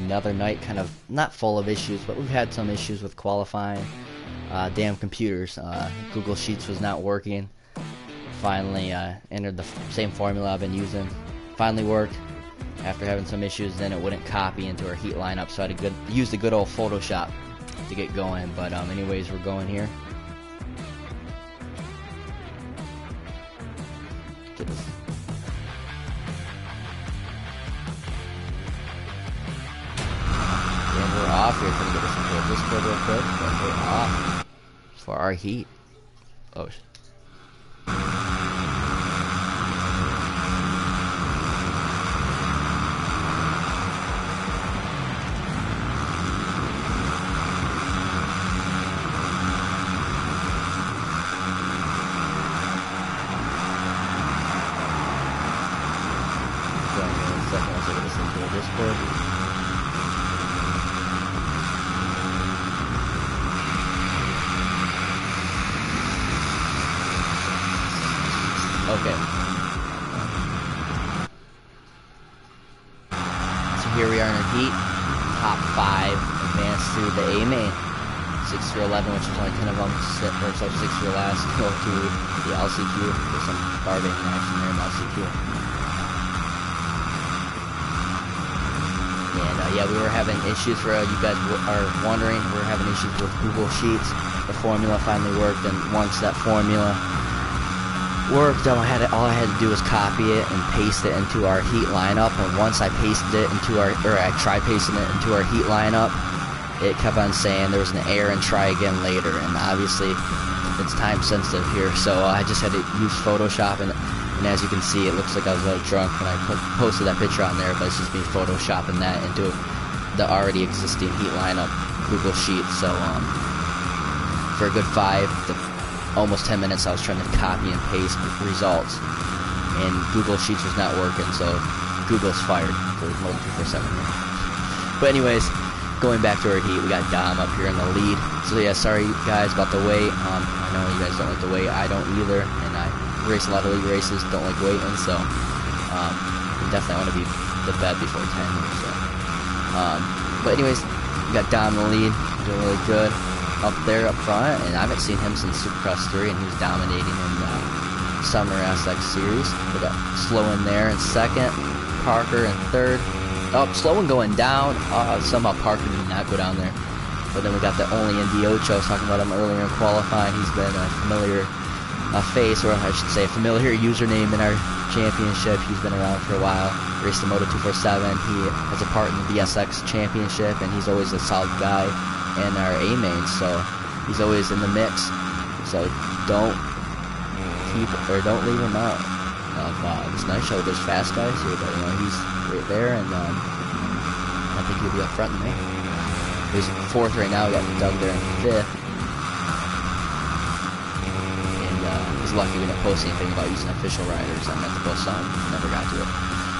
another night, kind of not full of issues, but we've had some issues with qualifying. Damn computers. Google Sheets was not working. Finally entered the same formula I've been using. Finally worked. After having some issues, then it wouldn't copy into our heat lineup, so I had to use the good old Photoshop to get going. But anyways, we're going here. Get this. And we're off here. Trying to get this into a Discord real quick, but we're off for our heat. Oh. Discord. Okay. So here we are in our heat. Top 5 advance to the A main. 6 through 11, which is only 10 of them. Or so 6 through last. Go to the LCQ. There's some barbing action there in LCQ. And yeah, we were having issues for you guys are wondering. We were having issues with Google Sheets. The formula finally worked, and once that formula worked, all I had to do was copy it and paste it into our heat lineup. And once I pasted it into I tried pasting it into our heat lineup, it kept on saying there was an error and try again later. And obviously, it's time sensitive here, so I just had to use Photoshop and as you can see, it looks like I was a little drunk when I posted that picture on there, but it's just me photoshopping that into the already existing heat lineup Google Sheet. So for a good 5 to almost 10 minutes, I was trying to copy and paste results, and Google Sheets was not working, so Google's fired for Moto247. But anyways, going back to our heat, we got Dom up here in the lead. So yeah, sorry guys about the wait. I know you guys don't like the wait. I don't either, and I race a lot of league races, don't like waiting, so definitely want to be the bed before 10 here, so but anyways, we got Dom in the lead, doing really good up there up front, and I haven't seen him since Supercross 3, and he was dominating in the Summer SX series. We got Sloan there in second, Parker in third. Oh, Sloan going down. Somehow Parker did not go down there, but then we got the only Indy Ocho. I was talking about him earlier in qualifying. He's been a familiar face, or I should say a familiar username in our championship. He's been around for a while, raced the Moto247. He has a part in the BSX championship, and he's always a solid guy in our A main, so he's always in the mix. So don't leave him out of this nice show. There's fast guys here, but he's right there, and I think he'll be up front in the main. He's 4th right now. We got Doug there in 5th. Lucky we didn't post anything about using official riders. I meant to post some, never got to it.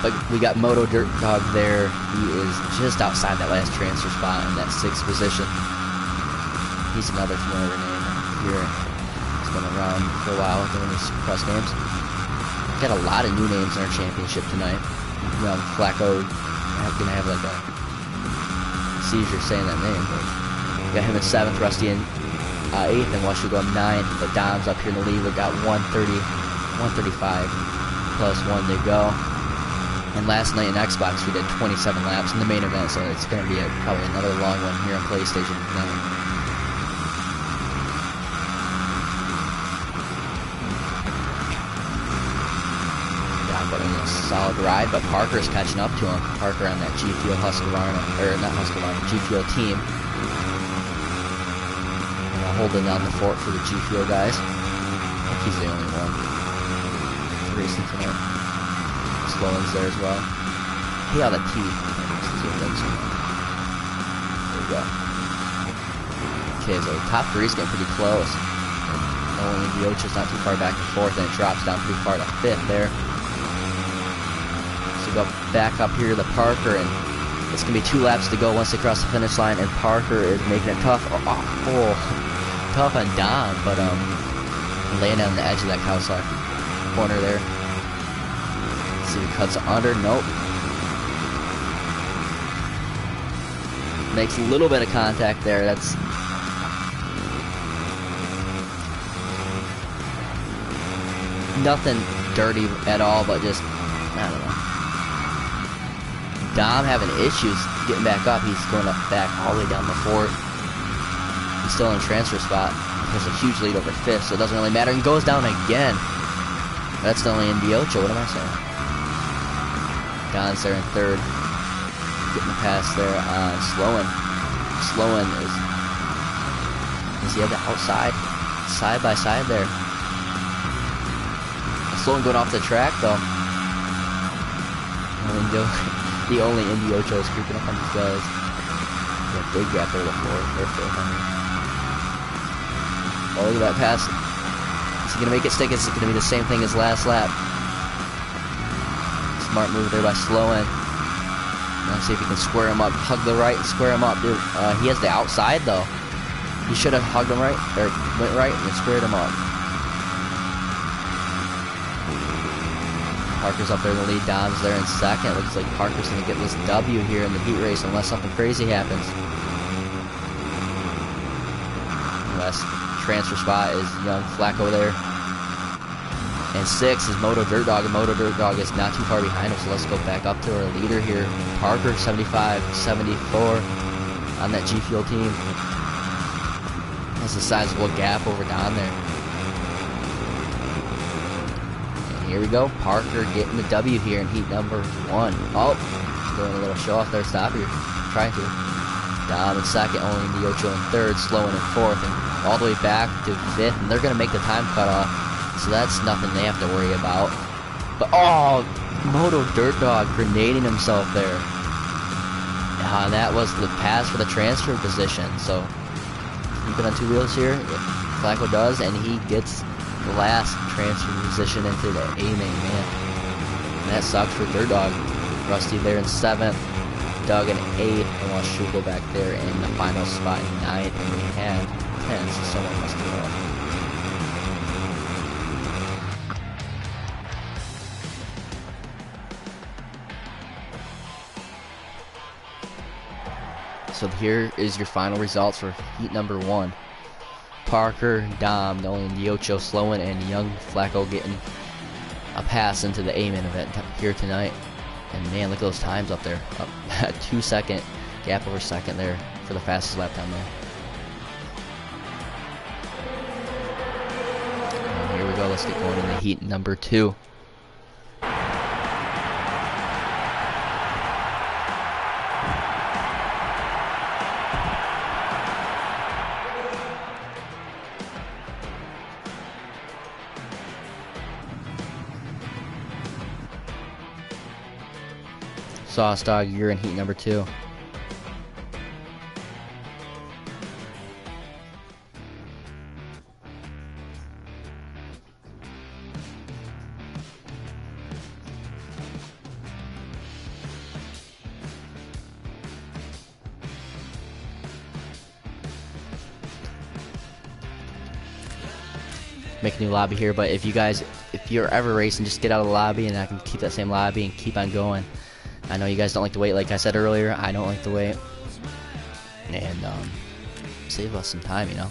But we got Moto Dirt Dog there. He is just outside that last transfer spot in that 6th position. He's another familiar name here. He's been around for a while doing these Supercross games. Got a lot of new names in our championship tonight. Young Flacco, I'm gonna have like a seizure saying that name. But we got him in 7th, Rusty in 8th, and Washington go up 9th, but Dom's up here in the lead. We got 135 plus 1 to go. And last night in Xbox we did 27 laps in the main event, so it's going to be probably another long one here on PlayStation tonight. Solid ride, but Parker's catching up to him. Parker on that G Fuel Husqvarna, or not Husqvarna, G Fuel team. Holding down the fort for the G Fuel guys. I think he's the only one racing tonight. Sloan's there as well. Hey, all that TV. There we go. Okay, so the top 3 is getting pretty close. Only the Ocho's not too far back and forth, and it drops down pretty far to 5th there. So go back up here to Parker, and it's going to be 2 laps to go once they cross the finish line, and Parker is making it tough. Tough on Dom, but laying on the edge of that Kawasaki corner there. Let's see if he cuts under. Nope. makes a little bit of contact there. That's nothing dirty at all, but just, I don't know. Dom having issues getting back up. He's going up back all the way down the fourth. He's still in a transfer spot. There's a huge lead over fifth, so it doesn't really matter. And goes down again. That's the only Indiocho. What am I saying? Don's there in third. Getting the pass there on Sloan. Sloan is he at the outside? Side by side there. Sloan going off the track though. The only Indiocho is creeping up on these guys. Yeah, big gap there to fourth. Oh, look at that pass. Is he going to make it stick? Is it going to be the same thing as last lap? Smart move there by Sloan. Let's see if he can square him up. Hug the right and square him up. Dude, he has the outside, though. He should have hugged him right, or went right and squared him up. Parker's up there in the lead. Dom's there in second. Looks like Parker's going to get this W here in the heat race unless something crazy happens. Last transfer spot is young Flacco there. And 6 is Moto Dirt Dog, and Moto Dirt Dog is not too far behind him, so let's go back up to our leader here. Parker, 75-74 on that G Fuel team. That's a sizable gap over down there. And here we go, Parker getting the W here in heat number 1. Oh, doing a little show off there, stop here, trying to. Dom in second, only Indiocho in third, Sloan in fourth, and all the way back to fifth, and they're going to make the time cut off. So that's nothing they have to worry about. But, oh, Moto Dirt Dog grenading himself there. That was the pass for the transfer position. So, keeping on two wheels here, Flacco does, and he gets the last transfer position into the A-main, man. And that sucks for Dirt Dog. Rusty there in 7th, Doug in 8th, and Wash should go back there in the final spot in 9th, and we have 10, so someone must go off. So here is your final results for heat number 1. Parker, Dom, the only Indiocho, Sloan, and young Flacco getting a pass into the A-main event here tonight. And man, look at those times up there. Up 2-second gap over second there for the fastest lap down there. And here we go, let's get going into heat number 2. Sauce Dog, you're in heat number 2. Make a new lobby here, but if you're ever racing, just get out of the lobby and I can keep that same lobby and keep on going. I know you guys don't like to wait, like I said earlier. I don't like to wait. And, save us some time, you know.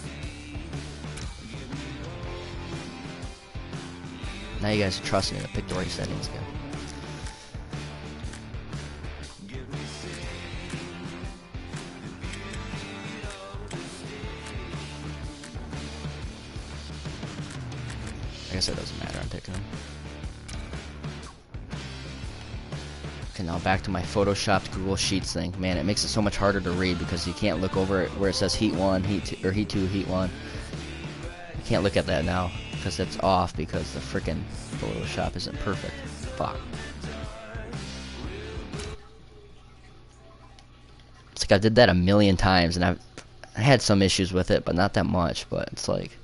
Now you guys trust me to pick the right settings again. I guess it doesn't matter, I'm picking them. Okay, now back to my photoshopped Google Sheets thing. Man, it makes it so much harder to read because you can't look over it where it says heat 1, heat 2, or heat 2, heat 1. You can't look at that now because it's off because the frickin' Photoshop isn't perfect. Fuck. It's like I did that a million times and I had some issues with it, but not that much, but it's like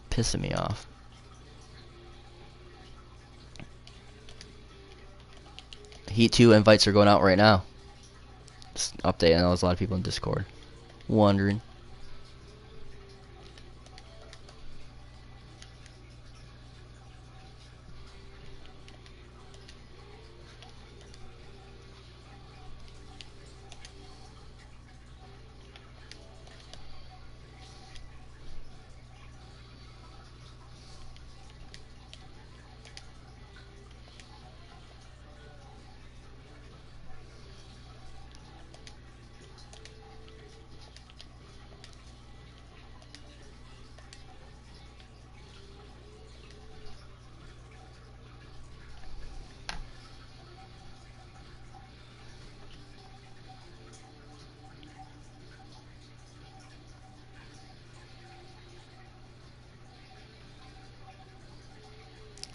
pissing me off. Heat 2 invites are going out right now. Just update. I know there's a lot of people in Discord wondering.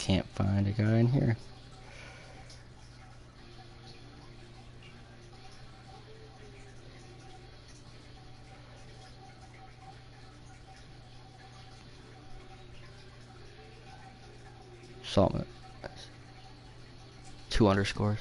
can't find a guy in here. Salt. 2 underscores.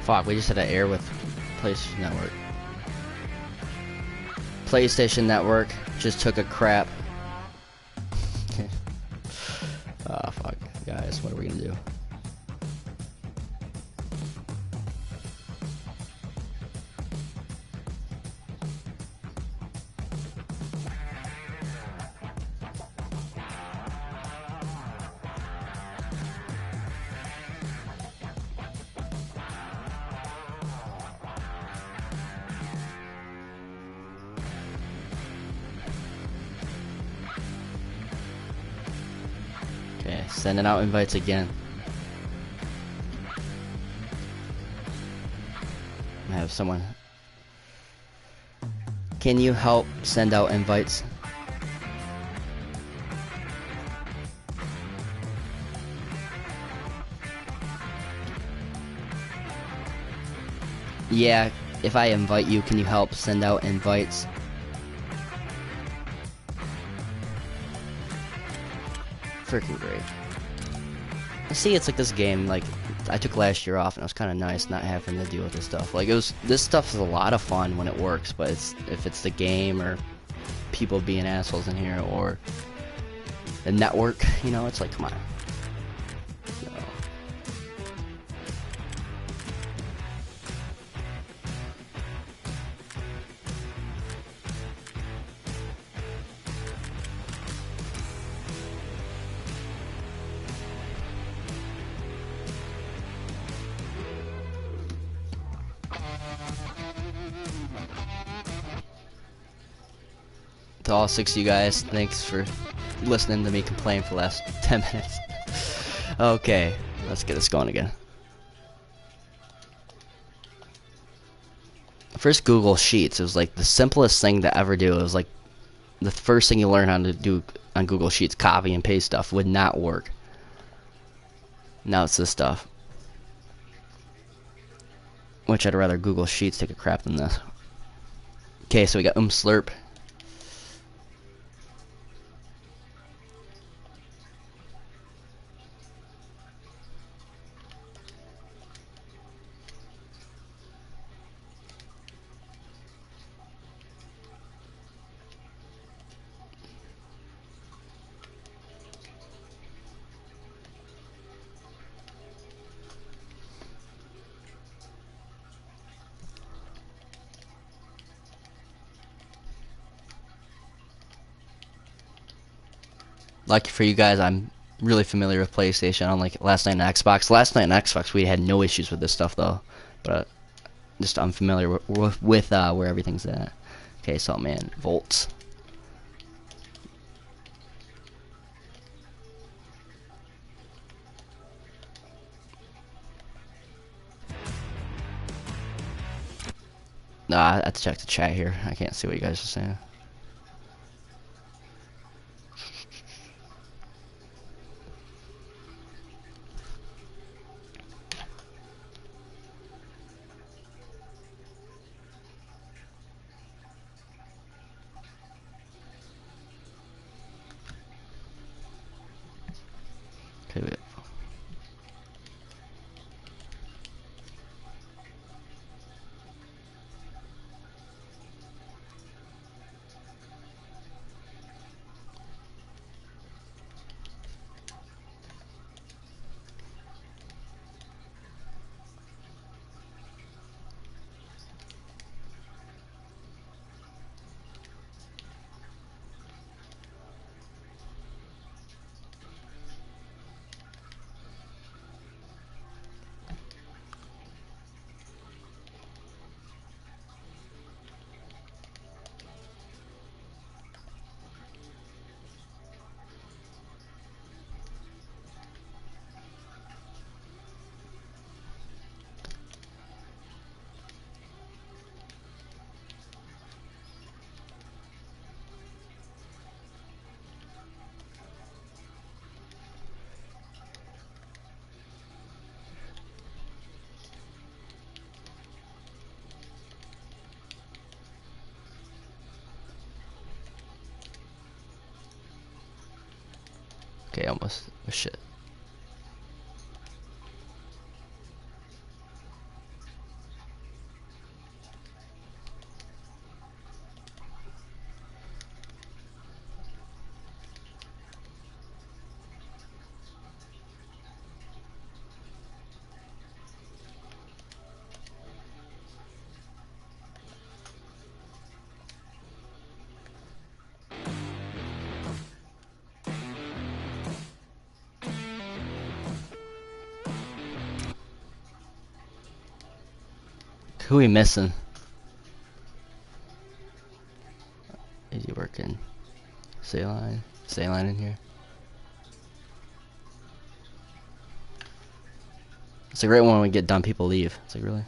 Fuck, we just had an error with PlayStation Network. PlayStation Network just took a crap. Ah, fuck. Guys, what are we gonna do? Okay, sending out invites again. I have someone. Can you help send out invites? Yeah, if I invite you, can you help send out invites? Freaking great. See, it's like this game, like, I took last year off and it was kind of nice not having to deal with this stuff. Like, this stuff is a lot of fun when it works, but if it's the game or people being assholes in here or the network, you know, it's like, come on. So. To all 6 of you guys, thanks for listening to me complain for the last 10 minutes. Okay, let's get this going again. First, Google Sheets. It was like the simplest thing to ever do. It was like the first thing you learn how to do on Google Sheets, copy and paste stuff, would not work. Now it's this stuff. Which I'd rather Google Sheets take a crap than this. Okay, so we got slurp. lucky for you guys, I'm really familiar with PlayStation. Unlike last night on Xbox. Last night on Xbox, we had no issues with this stuff though, but just unfamiliar with where everything's at. Okay, so man, volts. Nah, I have to check the chat here. I can't see what you guys are saying. Okay, wait. Okay, almost. Oh shit. Who we missing? Is he working? Saline in here. It's like right when we get done, people leave. It's like, really?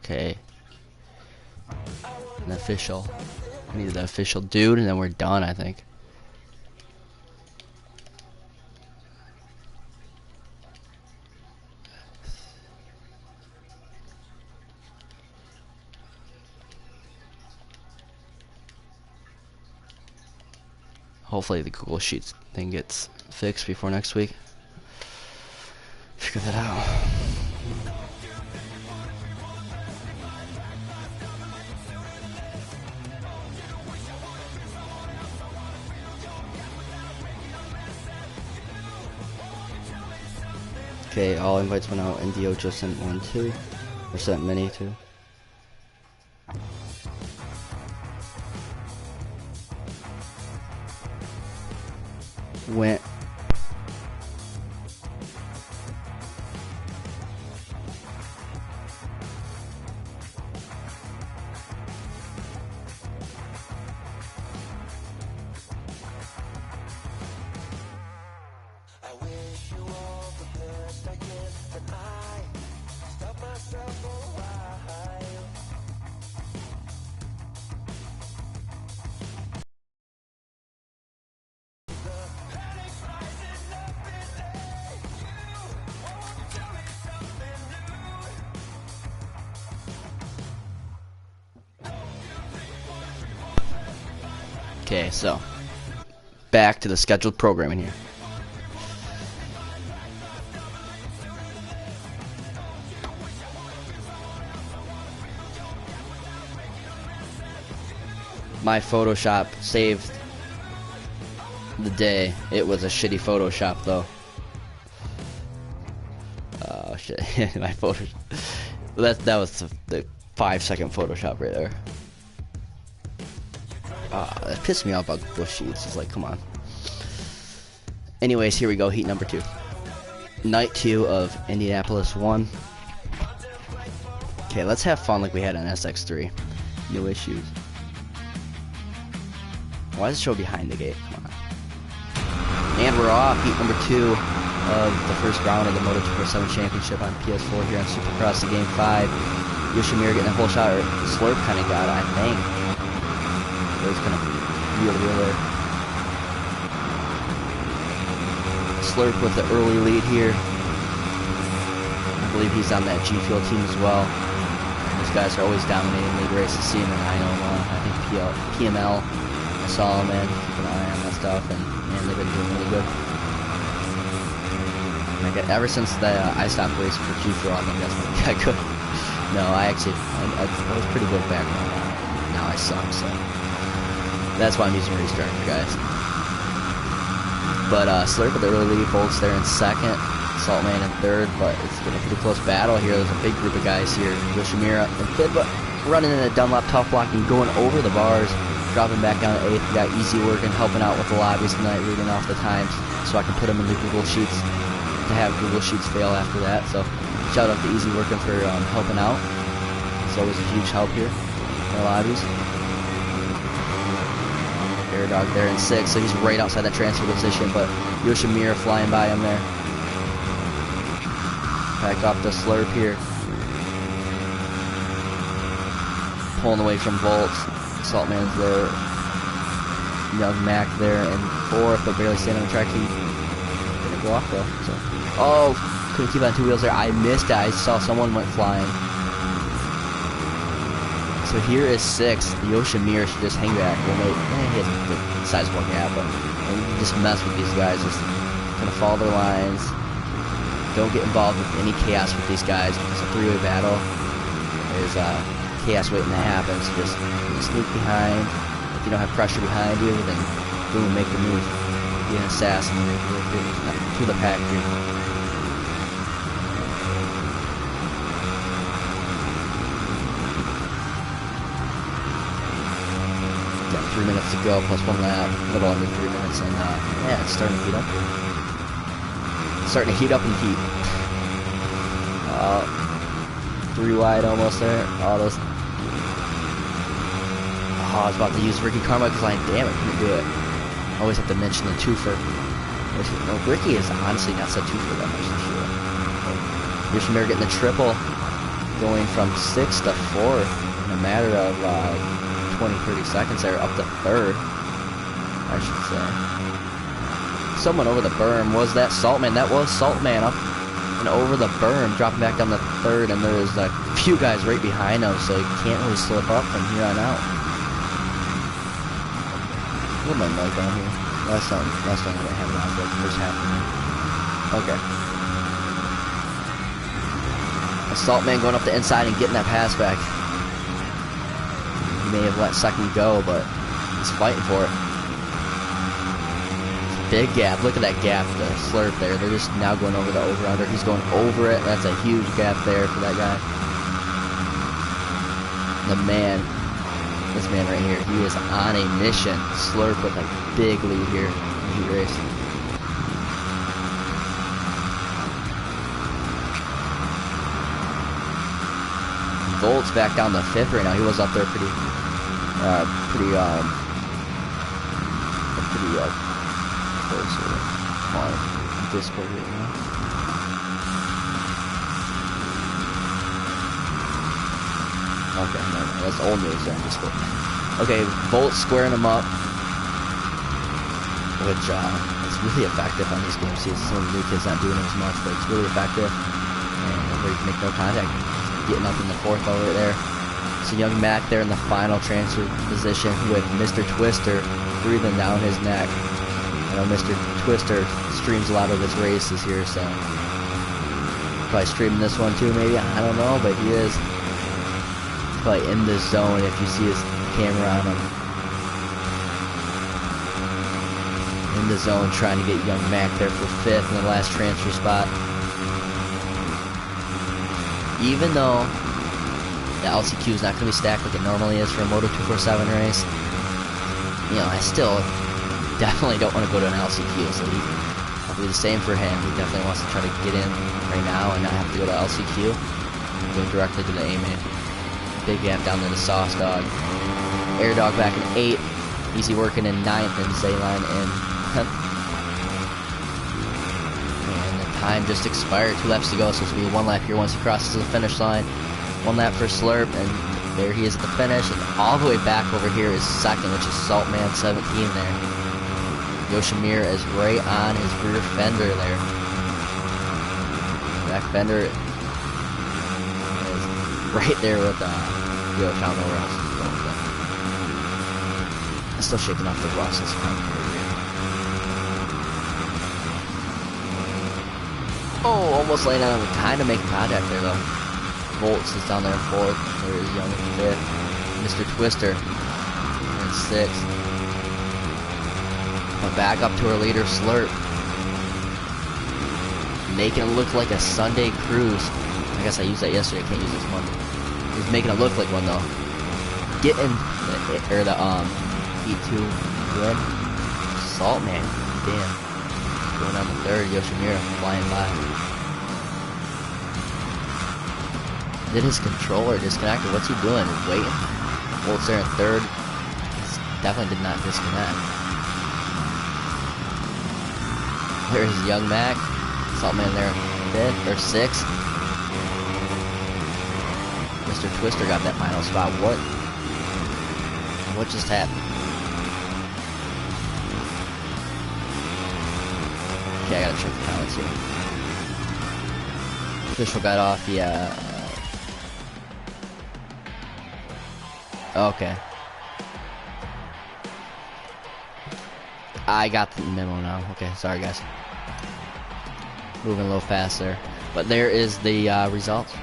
Okay. An official. We need the official dude, and then we're done, I think. Hopefully the Google Sheets thing gets fixed before next week. Figure that out. Okay, all invites went out, and Dio just sent one too. Or sent many too. Went. Okay, so back to the scheduled programming here. my Photoshop saved the day. It was a shitty Photoshop though. Oh shit, my Photoshop. That was the 5-second Photoshop right there. That pissed me off about Google Sheets. It's like, come on. Anyways, here we go. Heat number 2. Night 2 of Indianapolis 1. Okay, let's have fun like we had on SX3. No issues. Why does it show behind the gate? Come on. And we're off. Heat number 2 of the first round of the Moto247 Championship on PS4 here on Supercross in Game 5. Yoshimura getting a whole shot, or Slurp kind of got it, I think. It was kind of real there. Slurp with the early lead here. I believe he's on that G Fuel team as well. Those guys are always dominating league races. See him in I-01, I think PML. I saw him, man. Keep an eye on that stuff, and man, they've been doing really good. Like, ever since I stopped racing for G Fuel, I think that's when I got good. No, I was pretty good back then. Now I suck, so that's why I'm using Restarter, guys. But Slurp with the early lead, Volts there in second, Saltman in third, but it's been a pretty close battle here. There's a big group of guys here. Yoshimura and Kidba running in a Dunlop tough block and going over the bars, dropping back down to 8th. We got Easy working, helping out with the lobbies tonight, reading off the times so I can put them in the Google Sheets to have Google Sheets fail after that. So shout out to Easy working for helping out. It's always a huge help here in the lobbies. Air Dog there in 6th, so he's right outside that transfer position, but Yoshimura flying by him there. Back off the Slurp here. Pulling away from Volts. Saltman's there. Young Mac there in 4th, but barely staying on the track. He didn't go off though. So. Oh, couldn't keep on 2 wheels there. I missed it. I saw someone went flying. So here is 6th. Yoshimura should just hang back. He has a good sizable gap, but you just mess with these guys. Just kind of follow their lines. Don't get involved with any chaos with these guys because a 3-way battle is chaos waiting to happen. So just sneak behind. If you don't have pressure behind you, then boom, make the move. Be an assassin to the pack here. Got 3 minutes to go, plus 1 lap, a little under 3 minutes, and yeah, it's starting to heat up. It's starting to heat up and heat. 3 wide almost there. Oh, those. Oh, I was about to use Ricky Carmichael's line. Damn it, couldn't do it. Always have to mention the twofer. No, Ricky is honestly not such a twofer that much this year. Yoshimura getting the triple, going from 6th to 4th in a matter of 20-30 seconds there, up to 3rd, I should say. Someone over the berm. Was that Saltman? That was Saltman up and over the berm, dropping back down to 3rd, and there's a few guys right behind him, so you can't really slip up from here on out. What am I like down here? Last time I had it on the first half of it. Okay. Saltman going up the inside and getting that pass back. He may have let 2nd go, but he's fighting for it. Big gap. Look at that gap, the Slurp there. They're just now going over the over-under. He's going over it. That's a huge gap there for that guy. The man, this man right here, he is on a mission. Slurp with a big lead here in the heat race. Volt's back down to 5th right now. He was up there pretty close on Discord right now. Okay, no, that's old news there on Discord. Okay, Volt squaring him up, which is really effective on these games. See, some of the new kids not doing it as much, but it's really effective. And where you can make no contact. Getting up in the 4th over there. So young Mac there in the final transfer position with Mr. Twister breathing down his neck. I know Mr. Twister streams a lot of his races here, so probably streaming this one too, maybe. I don't know, but he is probably in the zone if you see his camera on him. in the zone trying to get young Mac there for 5th in the last transfer spot. Even though the LCQ is not going to be stacked like it normally is for a Moto247 race, you know, I still definitely don't want to go to an LCQ, so I'll be the same for him. He definitely wants to try to get in right now and not have to go to LCQ. Go directly to the A-main. Big gap down there to Sauce Dog. Air Dog back in 8th. Easy working in 9th, and Zayline in 10th. And the time just expired. 2 laps to go, so it's going to be 1 lap here once he crosses the finish line. 1 lap for Slurp, and there he is at the finish. And all the way back over here is 2nd, which is Saltman 17 there. Yoshimir is right on his rear fender there. Back fender is right there with Yosh. I don't know where else he's going with that. Still shaking off the rust this time. Oh, almost laying on him. Kind of making contact there though. Volts is down there in 4th. There is Young in 5th. Mr. Twister in 6th. But back up to our leader, Slurp. Making it look like a Sunday cruise. I guess I used that yesterday. I can't use this one. He's making it look like one though. Getting the E2 win. Saltman, damn. Going on the 3rd, Yoshimura flying by. Did his controller disconnect, or what's he doing? He's waiting. Volt's there in 3rd. He definitely did not disconnect. There's Young Mac. Saltman there in 5th or 6th. Mr. Twister got that final spot. What just happened? Okay, I gotta check the comments here. Official got off, yeah. Okay. I got the memo now. Okay, sorry guys. Moving a little fast there. But there is the results.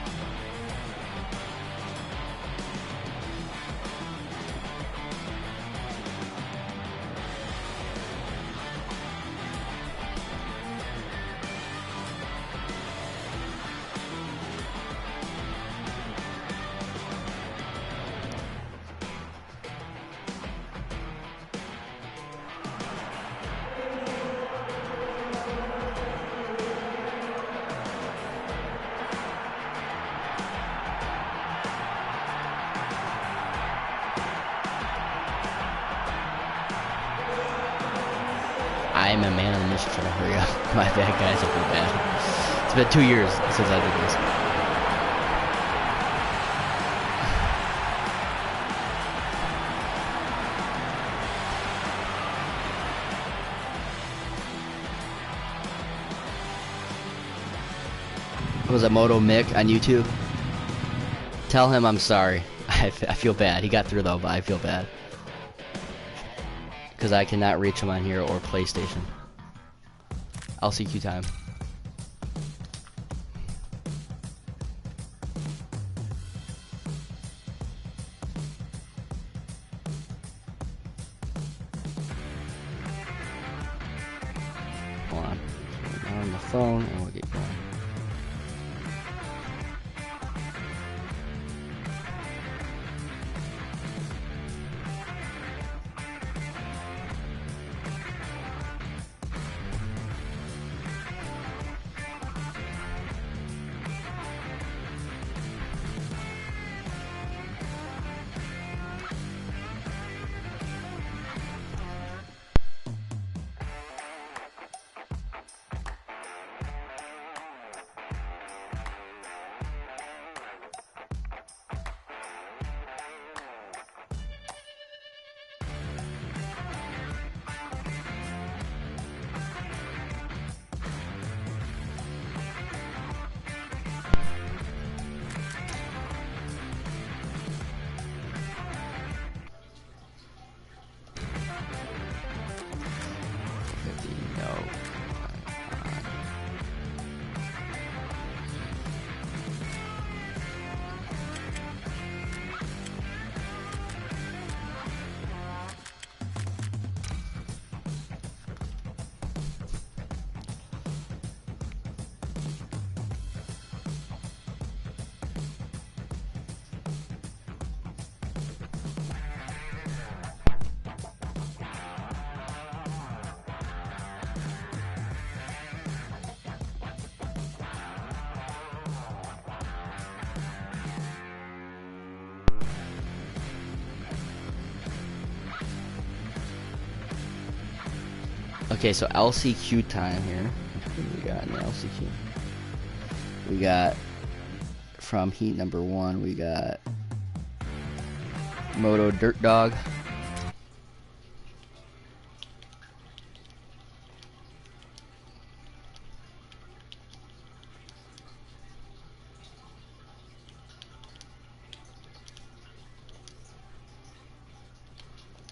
I am a man on the mission trying to hurry up. My bad, guys. I feel bad. It's been 2 years since I did this. What was that, Moto Mick on YouTube? Tell him I'm sorry. I feel bad. He got through though, but I feel bad. Because I cannot reach him on here or PlayStation. LCQ time. Hold on. On the phone and we'll get going. Okay, so LCQ time here. What do we got in the LCQ? We got, from heat number 1, we got Moto Dirt Dog.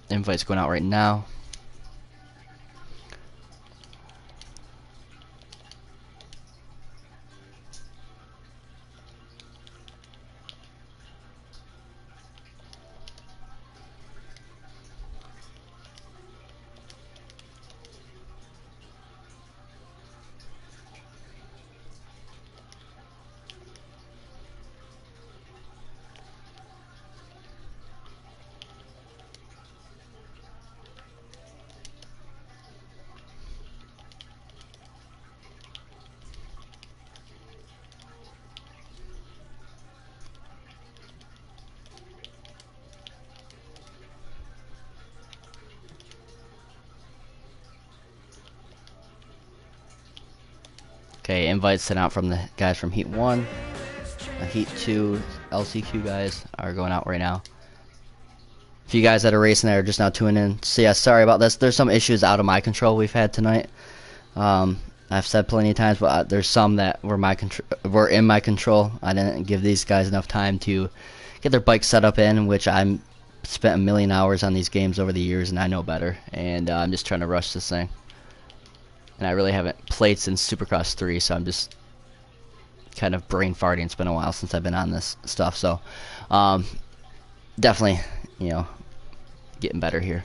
Invite's going out right now. Okay, invites sent out from the guys from Heat 1. Heat 2 LCQ guys are going out right now. If you guys that are racing there are just now tuning in, so yeah, sorry about this. There's some issues out of my control we've had tonight. I've said plenty of times, but there's some that were in my control. I didn't give these guys enough time to get their bike set up in, which I'm spent a million hours on these games over the years, and I know better. And I'm just trying to rush this thing. And I really haven't played since Supercross 3, so I'm just kind of brain farting. It's been a while since I've been on this stuff, so definitely, you know, getting better here.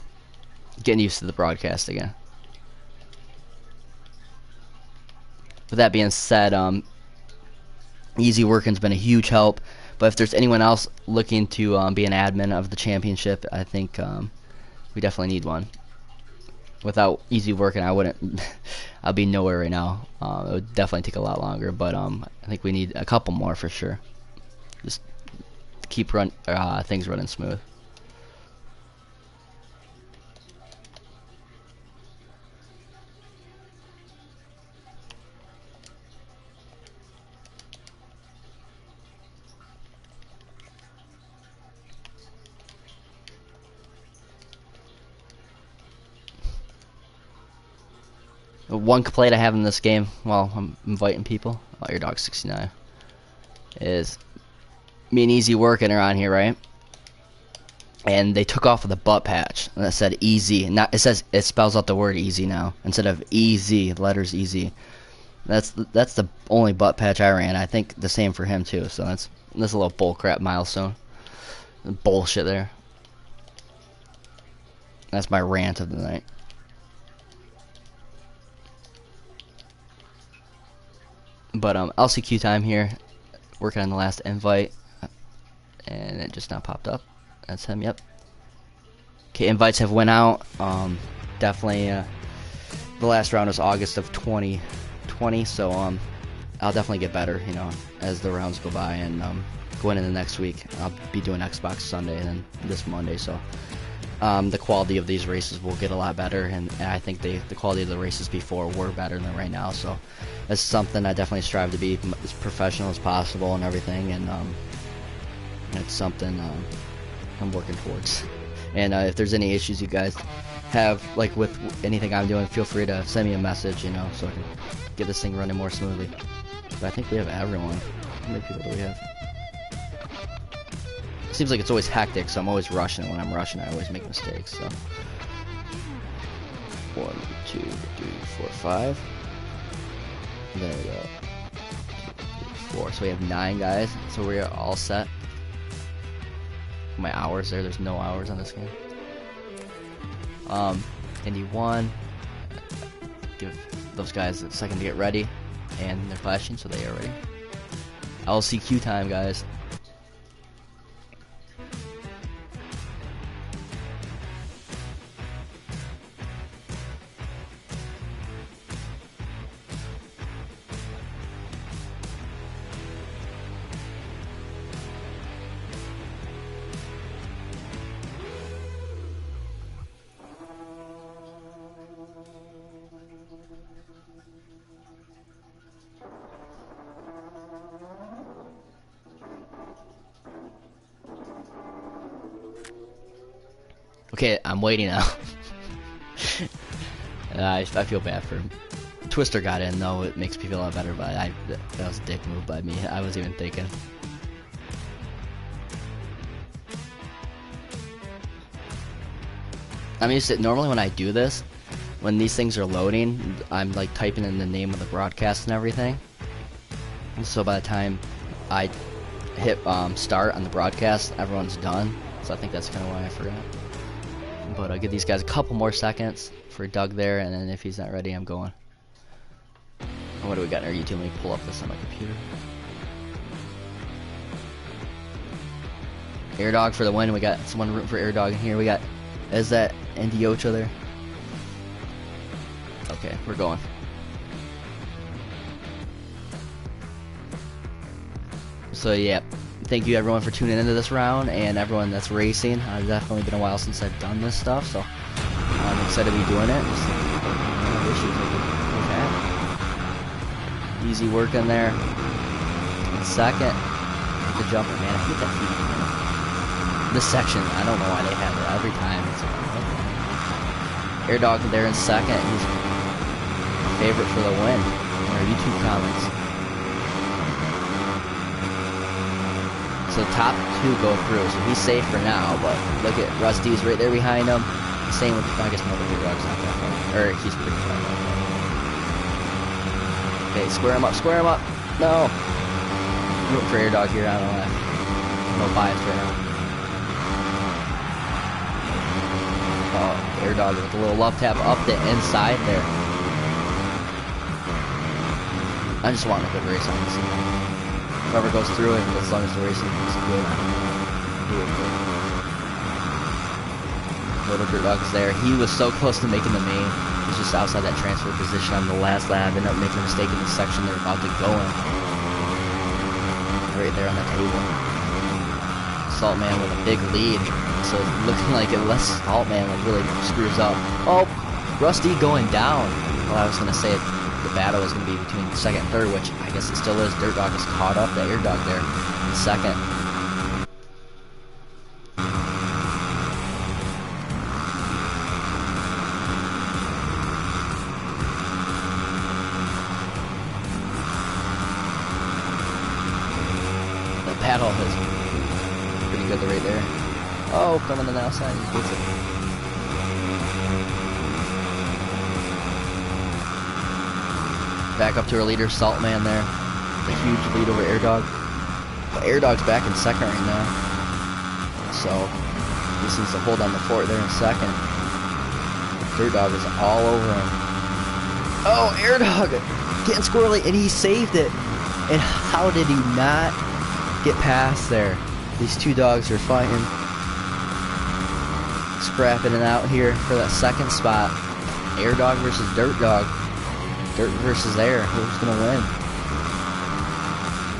Getting used to the broadcast again. With that being said, easy working's been a huge help, but if there's anyone else looking to be an admin of the championship, I think we definitely need one. Without easy working, I wouldn't. I'll be nowhere right now. It would definitely take a lot longer, but I think we need a couple more for sure. Just keep things running smooth. One complaint I have in this game while I'm inviting people, oh, your dog's 69, is me and Easy Working are on here, right? And they took off with a butt patch and that said easy. Not it spells out the word easy now instead of easy, letters easy. That's the only butt patch I ran. I think the same for him too. So that's a little bullcrap milestone. Bullshit there. That's my rant of the night. But LCQ time here, working on the last invite, and it just now popped up. That's him. Yep. Okay, invites have went out. Definitely, the last round was August of 2020, so I'll definitely get better, you know, as the rounds go by, and going into next week, I'll be doing Xbox Sunday and then this Monday, so the quality of these races will get a lot better, and I think the quality of the races before were better than right now, so that's something I definitely strive to be as professional as possible and everything, and it's something I'm working towards. And if there's any issues you guys have, like with anything I'm doing, feel free to send me a message, you know, so I can get this thing running more smoothly. But I think we have everyone. How many people do we have? Seems like it's always hectic, so I'm always rushing. When I'm rushing, I always make mistakes. So 1, 2, 3, 4, 5. There we go. 2, 3, 4. So we have 9 guys. So we are all set. My hours there's no hours on this game. Indy 1. Give those guys a second to get ready, and they're flashing, so they are ready. LCQ time, guys. Okay, I'm waiting now. I feel bad for him. Twister got in though, it makes me feel a lot better, but that was a dick move by me. I was even thinking. I'm used to, normally when I do this, when these things are loading, I'm like typing in the name of the broadcast and everything. And so by the time I hit start on the broadcast, everyone's done. So I think that's kind of why I forgot. But I'll give these guys a couple more seconds for Doug there, and then if he's not ready, I'm going. What do we got in our YouTube? Let me pull up this on my computer. Air Dog for the win. We got someone rooting for Air Dog in here. We got, is that Andy Ocho there? Okay, we're going. So yeah, thank you everyone for tuning into this round, and everyone that's racing. It's definitely been a while since I've done this stuff, so I'm excited to be doing it. Just issues we've had. Easy work in there. In second, the jumper, man. I hate that feed. This section, I don't know why they have it every time. It's like, okay. Air Dog there in second. He's favorite for the win. In our YouTube comments. So the top two go through, so he's safe for now, but look at Rusty's right there behind him. Same with, I guess, Moto247 not that far. Or he's pretty far. Okay, square him up, square him up. No. I'm rooting for Air Dog here, I don't know. No bias right now. Oh, Air Dog with a little love tap up the inside there. I just want a good race, honestly. Whoever goes through it, as long as the racing is good, do it good. Little Dirt Dog is there. He was so close to making the main. He's just outside that transfer position on the last lap. Ended up making a mistake in the section they're about to go in. Right there on the table. Saltman with a big lead. So it's looking like unless Saltman like really screws up. Oh, Rusty going down. Well, I was going to say the battle is going to be between second and third, which I guess it still is. Dirt Dog is caught up. The Air Dog there in second. The battle is pretty good right there. Oh, coming on the outside. He gets it. Back up to our leader, Saltman there. The huge lead over Air Dog. But Air Dog's back in second right now. So, he just needs to hold on the fort there in second. Dirt Dog is all over him. Oh, Air Dog getting squirrely, and he saved it. And how did he not get past there? These two dogs are fighting. Scrapping it out here for that second spot. Air Dog versus Dirt Dog. Dirt versus Air. Who's gonna win?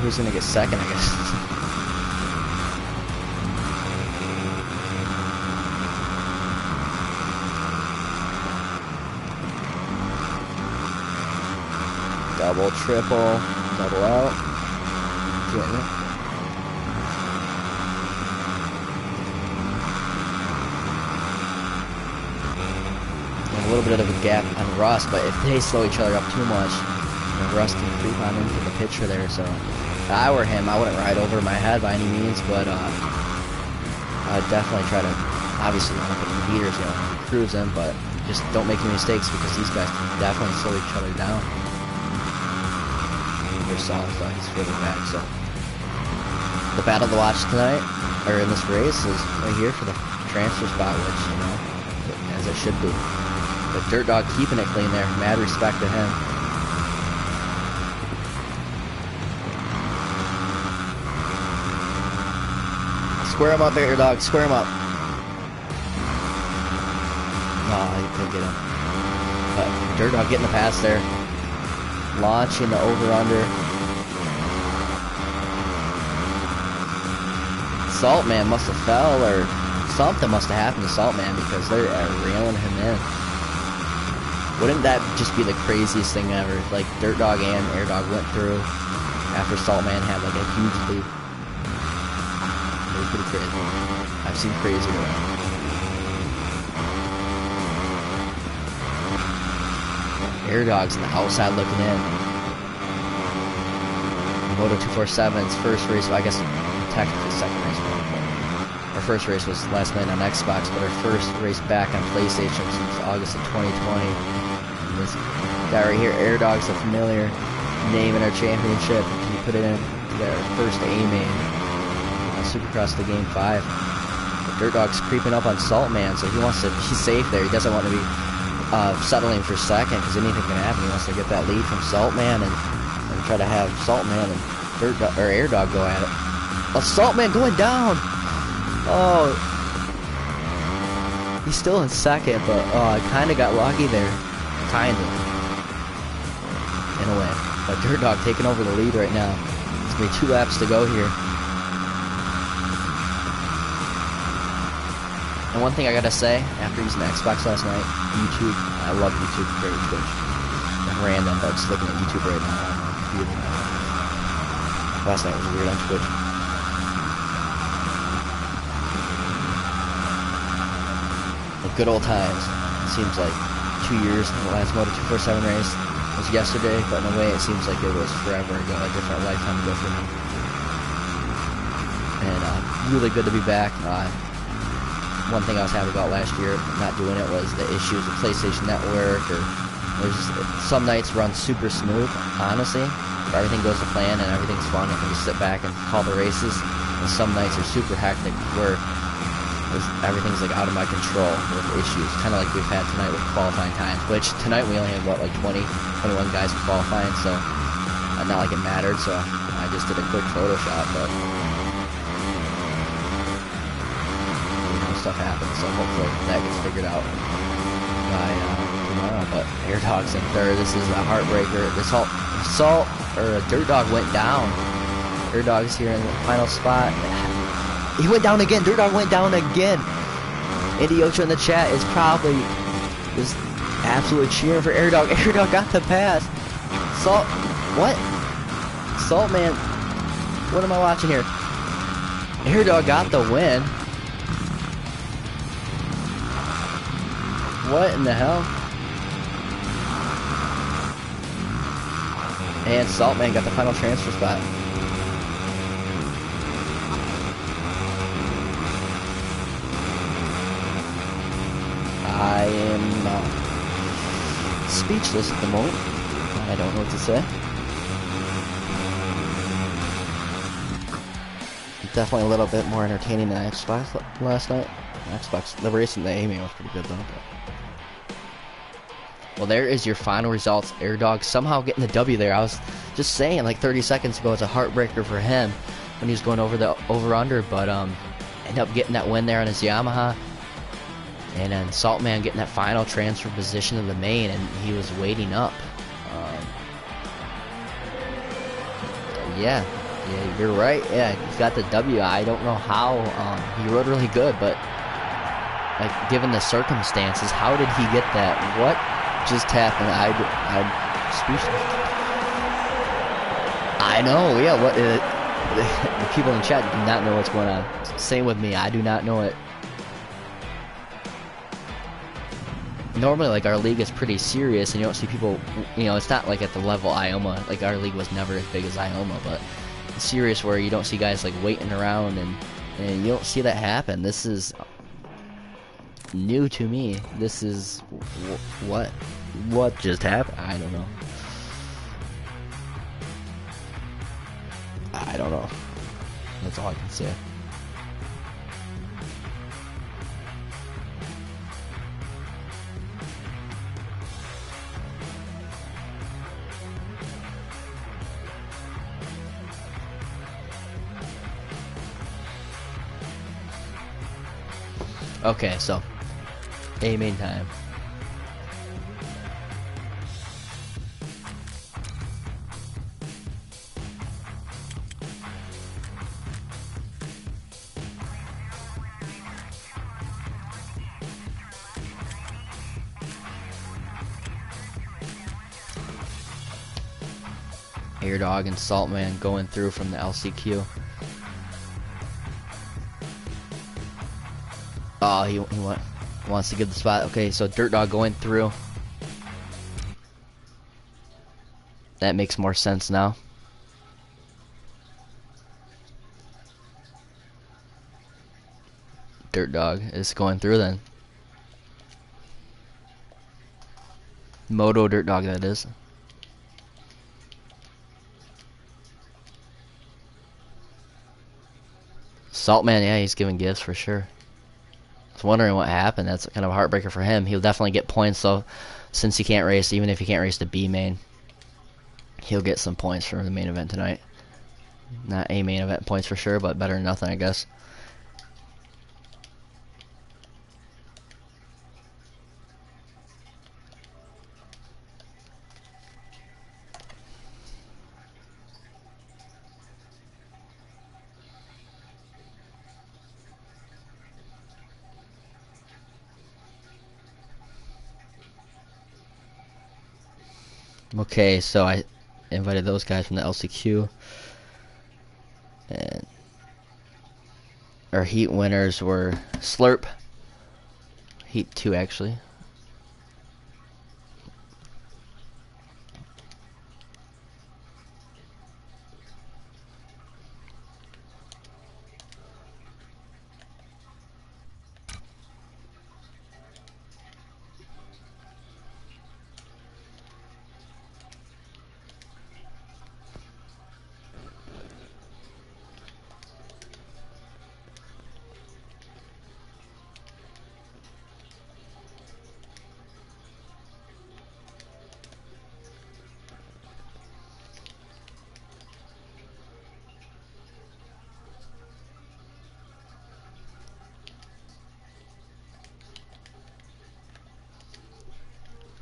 Who's gonna get second, I guess? Double, triple, double out. A little bit of a gap on Rust, but if they slow each other up too much, Rust can creep on into the picture there. So if I were him, I wouldn't ride over my head by any means, but I'd definitely try to, obviously, I'm not going to leaders, cruise them, but just don't make any mistakes because these guys definitely slow each other down. They're soft, so he's further back. So the battle to watch tonight, or in this race, is right here for the transfer spot, which, as it should be. But Dirt Dog keeping it clean there. Mad respect to him. Square him up, Dirt Dog. Square him up. Oh, he couldn't get him. But Dirt Dog getting the pass there. Launching the over-under. Saltman must have fell, or something must have happened to Saltman because they're railing him in. Wouldn't that just be the craziest thing ever? Like Dirt Dog and Air Dog went through after Saltman had like a huge lead. It was pretty crazy. I've seen crazy around. Air Dog's on the outside looking in. Moto247's first race, well, I guess technically second race. Our first race was last night on Xbox, but our first race back on PlayStation since August of 2020. And this guy right here, Air Dog's a familiar name in our championship. He put it in their first A-main on Supercross to Game 5. But Dirt Dog's creeping up on Saltman, so he wants to be safe there. He doesn't want to be settling for second, because anything can happen. He wants to get that lead from Saltman and try to have Saltman and Air Dog go at it. Oh, Saltman going down! Oh, he's still in second, but I kind of got lucky there. Kind of. In a way. But Dirt Dog taking over the lead right now. It's going to be 2 laps to go here. And one thing I gotta say, after using the Xbox last night, YouTube, I love YouTube compared to Twitch. I'm random, but just looking at YouTube right now on my computer. Last night was weird on Twitch. The good old times. It seems like 2 years in the last Moto247 race was yesterday, but in a way it seems like it was forever ago, a different lifetime ago for me. And really good to be back. One thing I was happy about last year, not doing it, was the issues with PlayStation Network, or there's some nights run super smooth, honestly. Everything goes to plan and everything's fun. I can just sit back and call the races. And some nights are super hectic where everything's like out of my control with issues, kind of like we've had tonight with qualifying times, which tonight we only had, what, like 20, 21 guys qualifying, so not like it mattered, so I just did a quick Photoshop, but stuff happens, so hopefully that gets figured out by tomorrow. But Air Dog's in third. This is a heartbreaker. This Dirt Dog went down. Air Dog's here in the final spot. He went down again. Dirt Dog went down again. Indy Ocho in the chat is probably just absolutely cheering for Air Dog. Air Dog got the pass. What? Saltman. What am I watching here? Air Dog got the win. What in the hell? And Saltman got the final transfer spot. I am speechless at the moment. I don't know what to say. Definitely a little bit more entertaining than Xbox last night. Xbox, the race in the A-main was pretty good though. Well, there is your final results. Air Dog somehow getting the W there. I was just saying like 30 seconds ago it's a heartbreaker for him when he was going over the over-under, but ended up getting that win there on his Yamaha. And then Saltman getting that final transfer position of the main, and he was waiting up. Yeah, you're right. Yeah, he got the W. I don't know how. He rode really good, but like given the circumstances, how did he get that? What just happened? I'm speechless. I know. Yeah. What? The people in the chat do not know what's going on. Same with me. I do not know it. Normally, like, our league is pretty serious, and you don't see people, you know, it's not like at the level Ioma. Like, our league was never as big as Ioma, but it's serious where you don't see guys, like, waiting around, and you don't see that happen. This is new to me. This is, what just happened? I don't know. I don't know. That's all I can say. Okay, so A-main time. Air Dog and Saltman going through from the LCQ. Oh, he wants to give the spot. Okay, so Dirt Dog going through. That makes more sense now. Dirt Dog is going through then. Moto Dirt Dog, that is. Saltman, yeah, he's giving gifts for sure. I was wondering what happened. That's kind of a heartbreaker for him. He'll definitely get points though, since he can't race. Even if he can't race the B main, he'll get some points for the main event tonight. Not A main event points for sure, but better than nothing, I guess. Okay, so I invited those guys from the LCQ, and our heat winners were Slurp, Heat 2 actually.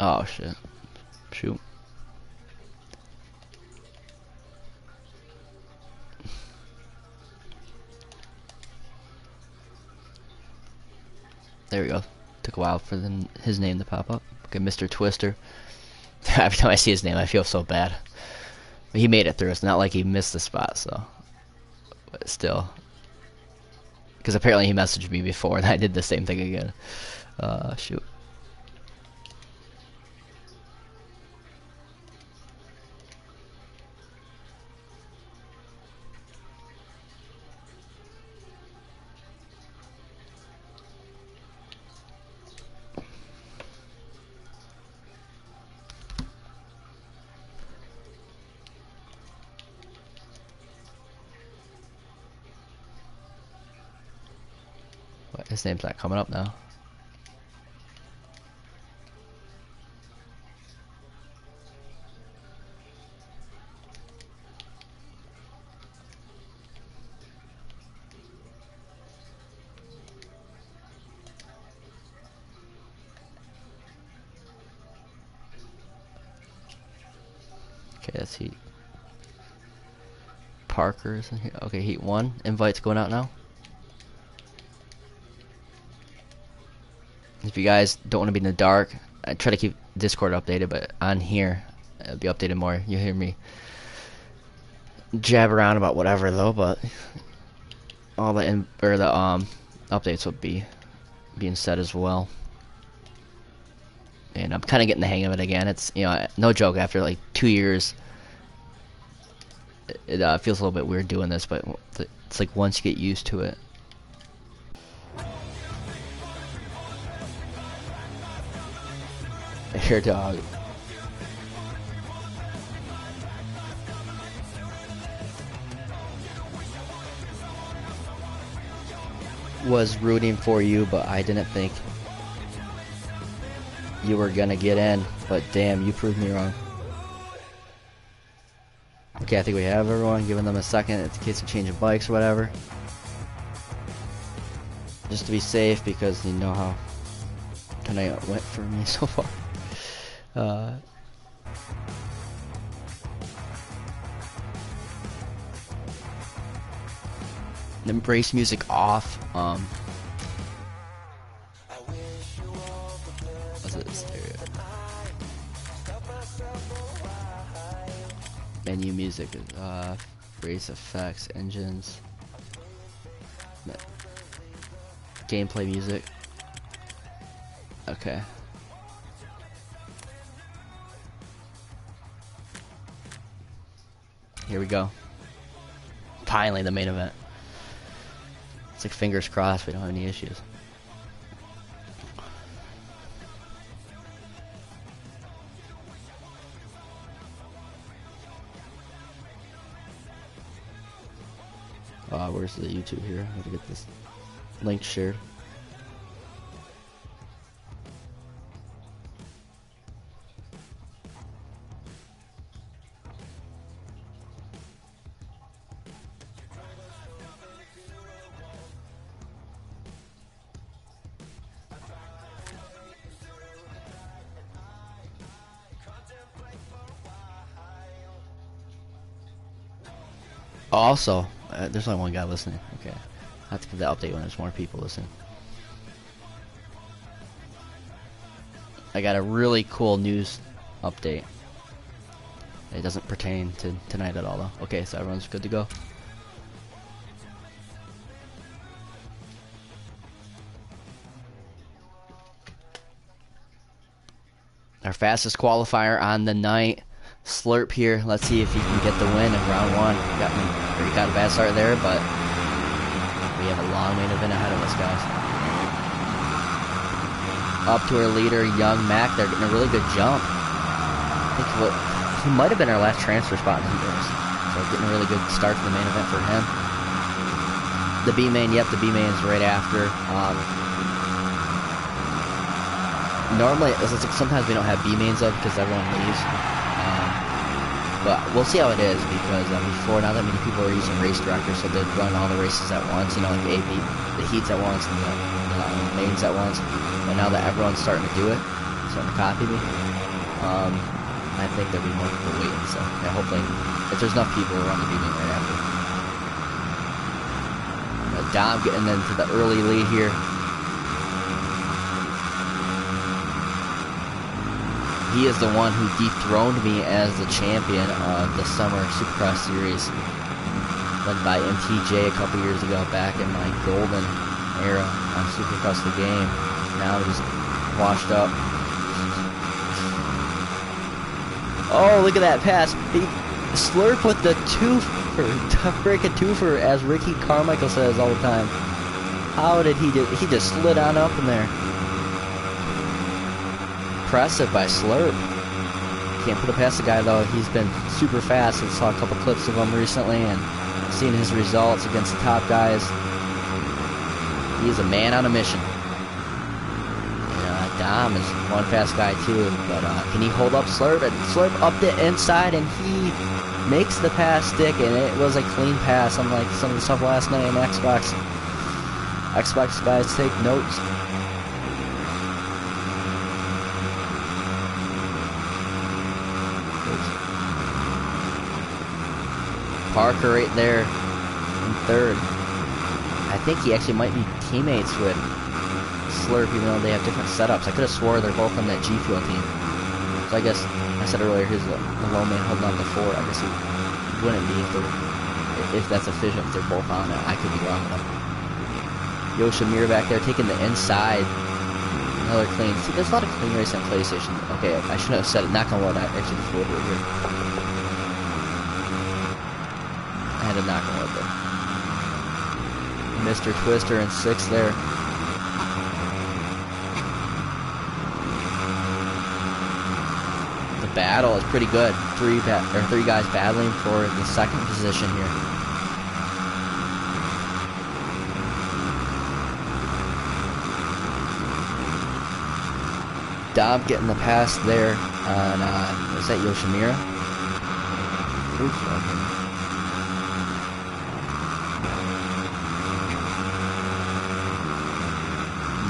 Oh shit. Shoot. There we go. Took a while for his name to pop up. Okay, Mr. Twister. Every time I see his name, I feel so bad. But he made it through. It's not like he missed the spot, so. But still. Because apparently he messaged me before, and I did the same thing again. Shoot. What, his name's not coming up now. Okay, that's Heat. Parker's in here. Okay, Heat 1. Invites going out now. If you guys don't want to be in the dark, I try to keep Discord updated, but on here, it'll be updated more. You'll hear me jab around about whatever though, but all the updates will be being said as well. And I'm kind of getting the hang of it again. It's, you know, no joke, after like 2 years, it feels a little bit weird doing this, but it's like once you get used to it. Air Dog. Was rooting for you, but I didn't think you were gonna get in. But damn, you proved me wrong. Okay, I think we have everyone. Giving them a second in case of changing bikes or whatever. Just to be safe, because you know how tonight went for me so far. Embrace music off. What's it? Menu music is off. Race effects, engines. Gameplay music. Okay. here we go. Finally, the main event. It's like fingers crossed we don't have any issues. Where's the YouTube here? I gotta get this link shared. Also, there's only one guy listening. Okay. I have to give the update when there's more people listening. I got a really cool news update. It doesn't pertain to tonight at all, though. Okay, so everyone's good to go. Our fastest qualifier on the night. Slurp here. Let's see if he can get the win in round one. Got a bad start there, but we have a long main event ahead of us, guys. Up to our leader, Young Mac. They're getting a really good jump. I think he might have been our last transfer spot in Honduras. So getting a really good start to the main event for him. The B-main, yep, the B-main is right after. Normally, sometimes we don't have B-mains up because everyone leaves. But we'll see how it is because before, not that many people are using race directors, so they'd run all the races at once, you know, like the heats at once and the mains at once. But now that everyone's starting to do it, starting to copy me, I think there'll be more people waiting. So yeah, hopefully, if there's enough people, we'll run the B-main right after. Dom getting into the early lead here. He is the one who dethroned me as the champion of the Summer Supercross Series, led by MTJ a couple years ago, back in my golden era on Supercross the game. Now he's washed up. Oh, look at that pass. He slurped with the twofer, freaking twofer, as Ricky Carmichael says all the time. How did he do? He just slid on up in there. Impressive by Slurp. Can't put it past the guy though. He's been super fast. I saw a couple clips of him recently and seen his results against the top guys. He is a man on a mission. Dom is one fast guy too, but can he hold up Slurp? And Slurp up the inside and he makes the pass stick, and it was a clean pass, unlike some of the stuff last night in Xbox. Xbox guys, take notes. Parker right there in third. I think he actually might be teammates with Slurp, even though they have different setups. I could have swore they're both on that G Fuel team. So I guess I said earlier he's the low man holding on to 4. I guess he wouldn't be if that's efficient if they're both on it. I could be wrong though. Yoshimura back there taking the inside. Another clean. See, there's a lot of clean racing on PlayStation. Okay, I shouldn't have said it. Knock on wood. I actually flew over here. I had to knock on wood there. Mr. Twister in 6th there. The battle is pretty good. Three guys battling for the 2nd position here. Dom getting the pass there on, was that Yoshimura? Oops, okay.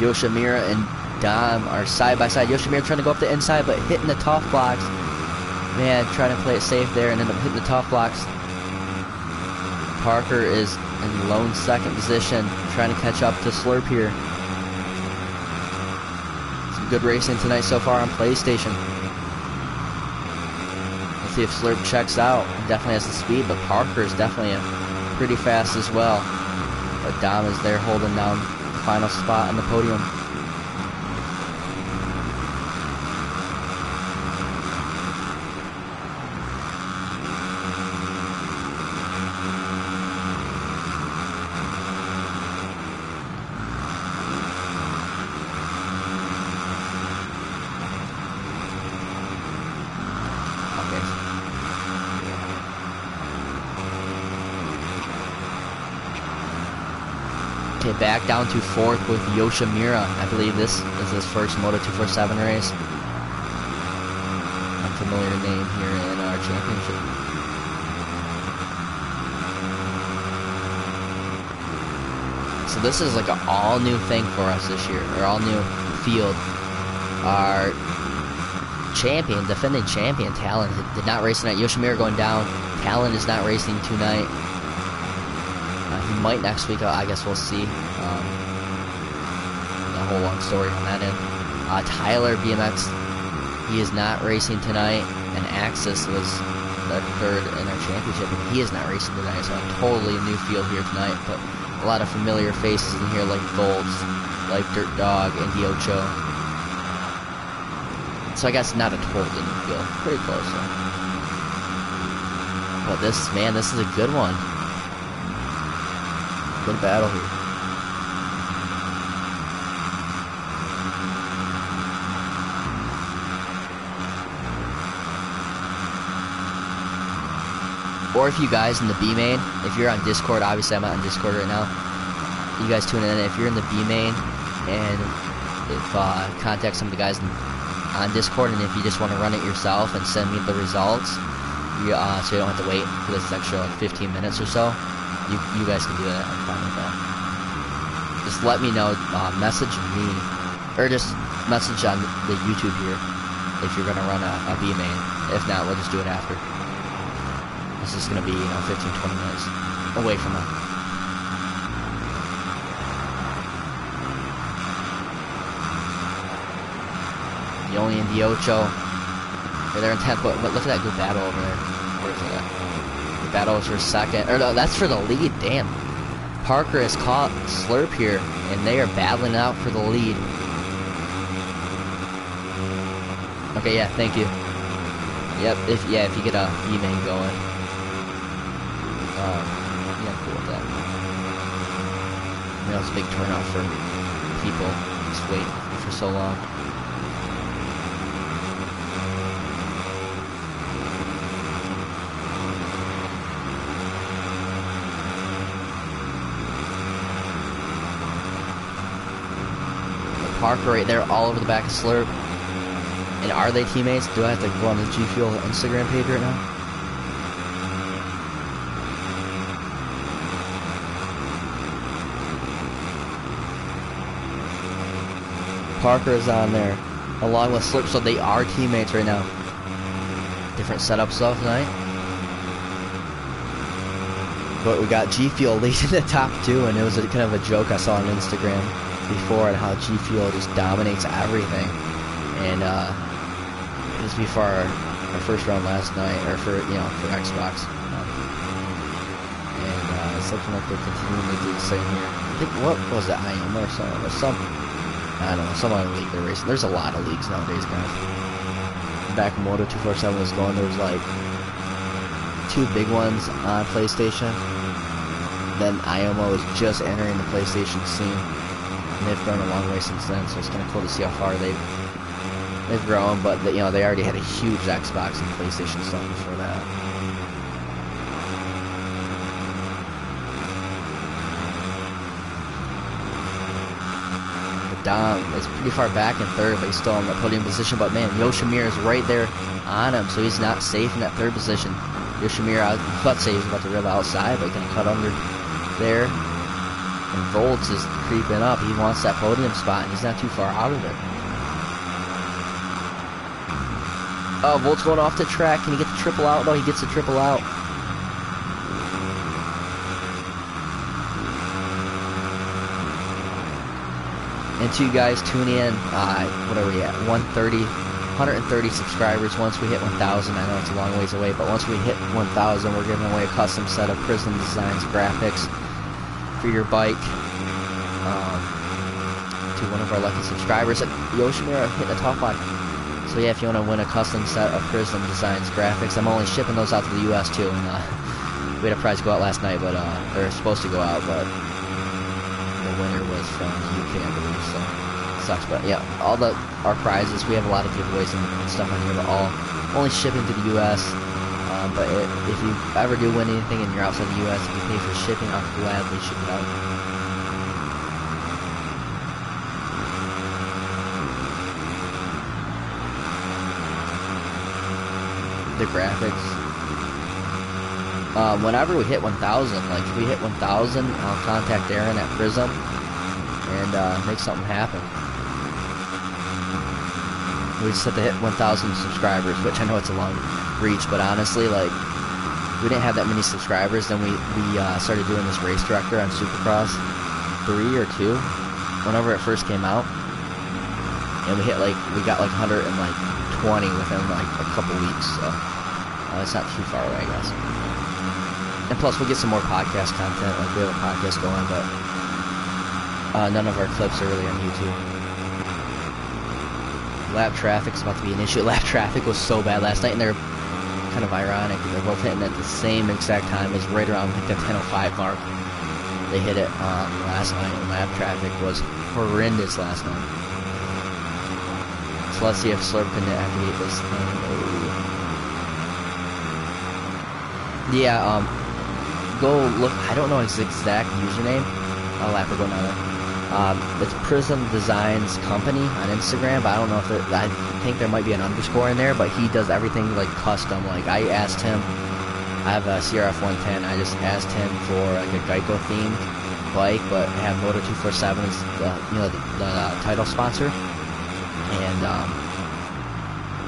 Yoshimura and Dom are side by side. Yoshimura trying to go up the inside, but hitting the tough blocks. Man, trying to play it safe there and end up hitting the tough blocks. Parker is in lone 2nd position, trying to catch up to Slurp here. Some good racing tonight so far on PlayStation. Let's see if Slurp checks out. He definitely has the speed, but Parker is definitely pretty fast as well. But Dom is there holding down the final spot on the podium. guys. Okay, back down to 4th with Yoshimura. I believe this is his first Moto247 race. Unfamiliar name here in our championship. So this is like an all new thing for us this year, or all new field. Our champion, defending champion, Talon, did not race tonight. Yoshimura going down. Talon is not racing tonight. He might next week. I guess we'll see. A whole long story on that end. Tyler BMX, he is not racing tonight, and Axis was the 3rd in our championship, and he is not racing tonight. So a totally new field here tonight, but a lot of familiar faces in here, like Volts, like Dirt Dog, and Diocho. So I guess not a totally new field, pretty close though. But this is a good one. Good battle here. Or if you guys in the B main, if you're on Discord, obviously I'm not on Discord right now. You guys tune in. If you're in the B main, and if contact some of the guys on Discord, and if you just want to run it yourself and send me the results, so you don't have to wait for this extra like 15 minutes or so. You guys can do that. I'm fine with that. Just let me know. Message me, or just message on the YouTube here if you're gonna run a B main. If not, we'll just do it after. This is gonna be 15-20 minutes away from it. Yoli and Diocho. They're in 10th, but look at that good battle over there. Where's that? Battle is for 2nd, or no, that's for the lead. Damn, Parker has caught Slurp here, and they are battling out for the lead. Okay, yeah, thank you. Yep, if you get a E-main going, yeah, cool with that. It's a big turnout for people just waiting for so long. Parker right there all over the back of Slurp. And are they teammates? Do I have to go on the G Fuel Instagram page right now? Parker is on there along with Slurp, so they are teammates right now. Different setups though tonight. But we got G Fuel leading the top 2, and it was kind of a joke I saw on Instagram before, and how G Fuel just dominates everything. And it was before our first round last night, or for Xbox. And it's looking like they're continuing to do the same here. I think, what was it, IM or something? Or some, I don't know, some other league they're racing. There's a lot of leagues nowadays, guys. Back when Moto247 was going, there was like 2 big ones on PlayStation. Then IMO was just entering the PlayStation scene. And they've grown a long way since then, so it's kind of cool to see how far they've grown. But they already had a huge Xbox and PlayStation stuff before that. But Dom is pretty far back in 3rd, but he's still in the podium position. But man, Yoshimura is right there on him, so he's not safe in that 3rd position. Yoshimura, I was about to say he's about to rip outside, but he can cut under there. And Volts is creeping up. He wants that podium spot, and he's not too far out of it. Oh, Volts going off the track. Can he get the triple out? No, he gets the triple out. And to you guys tuning in, what are we at? 130 subscribers. Once we hit 1,000, I know it's a long ways away, but once we hit 1,000, we're giving away a custom set of Prism Designs graphics for your bike to one of our lucky subscribers. And Yoshimura hit the top line. So yeah, if you want to win a custom set of Prism Designs graphics, I'm only shipping those out to the US too. And we had a prize go out last night, but they're supposed to go out, but the winner was from the UK, I believe. So sucks, but yeah, our prizes, we have a lot of giveaways and stuff on here, but all only shipping to the U.S. But if you ever do win anything and you're outside the U.S., if you pay for shipping, I'll gladly ship it out. The graphics. Whenever we hit 1,000, like if we hit 1,000, I'll contact Aaron at Prism and make something happen. We just have to hit 1,000 subscribers, which I know it's a long reach, but honestly, like, we didn't have that many subscribers. Then we started doing this race director on Supercross 3 or 2, whenever it first came out, and we got like 120 within like a couple weeks, so it's not too far away, I guess. And plus, we'll get some more podcast content. Like, we have a podcast going, but none of our clips are really on YouTube. Lap traffic's about to be an issue. Lap traffic was so bad last night, and they're kind of ironic. They're both hitting at the same exact time. It was right around like the 10:05 mark. They hit it last night, and lap traffic was horrendous last night. So let's see if Slurp can activate this thing. Yeah, go look. I don't know his exact username. Lapper go now. It's Prism Designs Company on Instagram, but I don't know if I think there might be an underscore in there, but he does everything like custom. Like, I asked him, I have a CRF 110, I just asked him for like a Geico themed bike, but have Moto247 as the title sponsor, and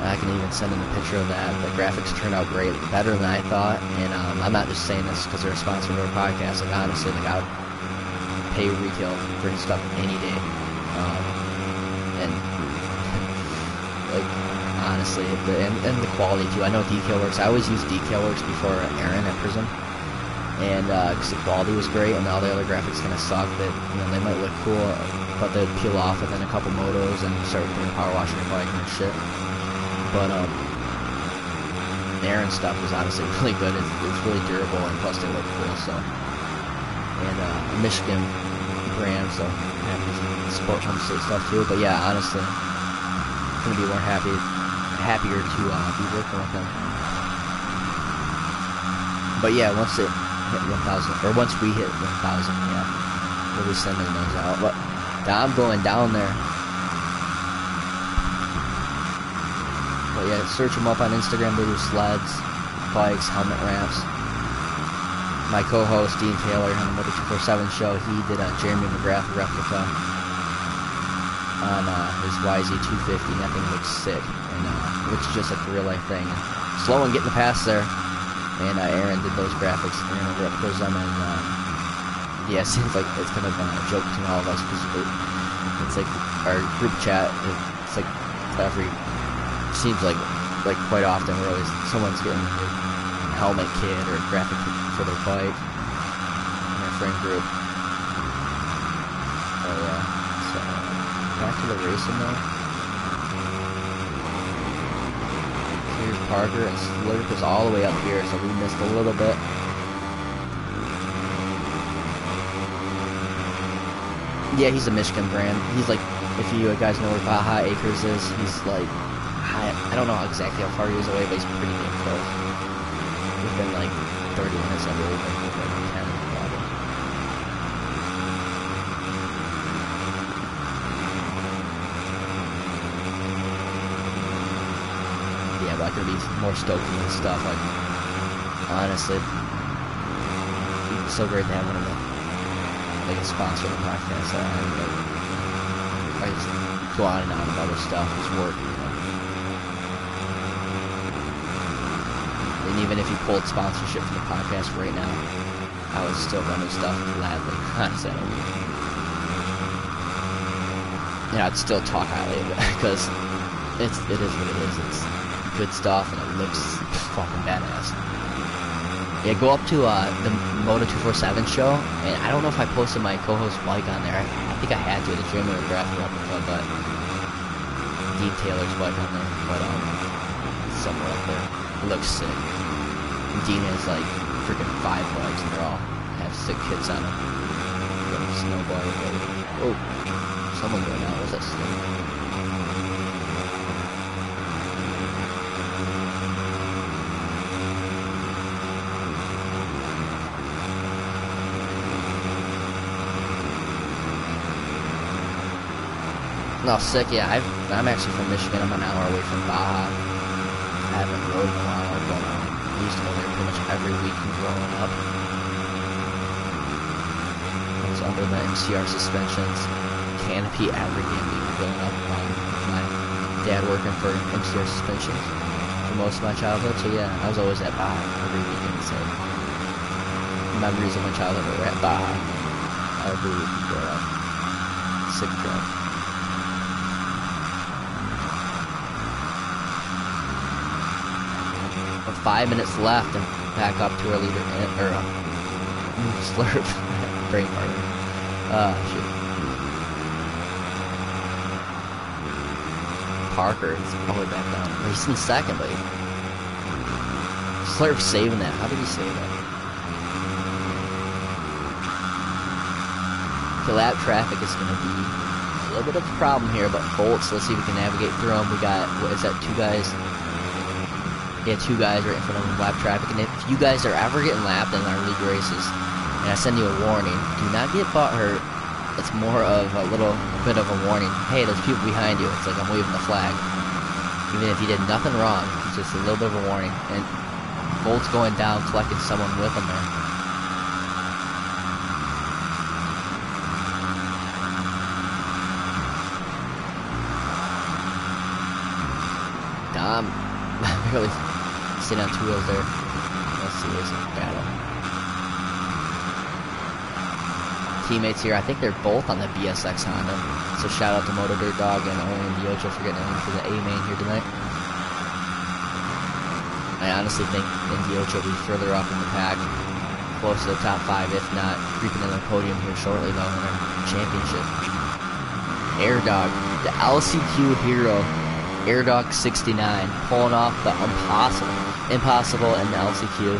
I can even send him a picture of that. The graphics turned out great, better than I thought, and I'm not just saying this because they're a sponsor of our podcast. Like, honestly, like, I would pay retail for his stuff any day, and like, honestly, and the quality too. I know DekalWorks. I always use DekalWorks before Aaron at Prism, and because the quality was great, and all the other graphics kind of suck. That, you know, they might look cool, but they'd peel off within a couple motos and start doing power washing your bike and shit. But Aaron's stuff was honestly really good. It's really durable, and plus they look cool. So, and Michigan brand, so I'm happy to support home state stuff too. But yeah, honestly, couldn't be more happier to be working with him. But yeah, once it hit 1,000, or once we hit 1,000, yeah, we'll be sending those out. But I'm going down there. But yeah, search them up on Instagram. They do sleds, bikes, helmet ramps. My co-host Dean Taylor on the Moto247 show, he did a Jeremy McGrath replica on his YZ250, and that thing looks sick, and looks just like the real life thing. Slow and getting the pass there, and Aaron did those graphics. Aaron over at Prism, and yeah, it seems like it's kind of a joke between all of us, because it's like our group chat. It's like every, seems like quite often we're always, someone's getting a helmet kit or a graphic kit for their bike in our friend group. Oh yeah, so back to the racing though. Here's Parker, and Slurp is all the way up here, so we missed a little bit. Yeah, he's a Michigan brand. He's like, if you guys know where Baja Acres is, he's like, I don't know exactly how far he is away, but he's pretty damn close. Within like 30 minutes, I believe, like 10 probably. Yeah, but I could be more stoked and stuff. Like, honestly, it's so great to have one of the, like, a sponsor of the podcast. I just go on and on about other stuff, just work, you know. And even if you pulled sponsorship from the podcast right now, I would still run his stuff gladly. Honestly, I'd still talk highly of it, because it is what it is. It's good stuff, and it looks fucking badass. Yeah, go up to the Moto247 show, and I don't know if I posted my co-host bike on there. I think I had to, the Jeremy McGrath replica, but Dean Taylor's bike on there, but it's somewhere up there. It looks sick. And Dean has like freaking 5 bikes, and they all have sick kits on them. Snowboard, oh, someone going out. What's that still? No, sick, yeah. I'm actually from Michigan. I'm an hour away from Baja. I haven't rode in a while, but I used to go there pretty much every weekend growing up. I was under the MCR suspensions, canopy every damn week growing up with my dad working for MCR suspensions for most of my childhood. So yeah, I was always at Baja every weekend. So memories of my childhood were at Baja every weekend growing up. Sick trip. With 5 minutes left and back up to our leader, or slurp, brain partner. Shoot. Parker is all the way back down. Well, he's in second, but Slurp saving that. How did he save that? The lap traffic is going to be a little bit of a problem here, but Bolts, let's see if we can navigate through them. We got, what is that, 2 guys? Yeah, 2 guys right in front of lap traffic. And if you guys are ever getting lapped in our league races, and I send you a warning, do not get butthurt. It's more of a little bit of a warning. Hey, there's people behind you. It's like I'm waving the flag. Even if you did nothing wrong, it's just a little bit of a warning. And Bolt's going down, collecting someone with him there. Dom barely sitting on 2 wheels there. Let's see, there's a battle. Teammates here, I think they're both on the BSX Honda. So shout out to Moto Dirt Dog and Owen Diocho for getting in for the A main here tonight. I honestly think Diocho will be further up in the pack, close to the top 5, if not creeping in the podium here shortly though in our championship. Air Dog, the LCQ hero. Air Dog 69, pulling off the impossible in the LCQ.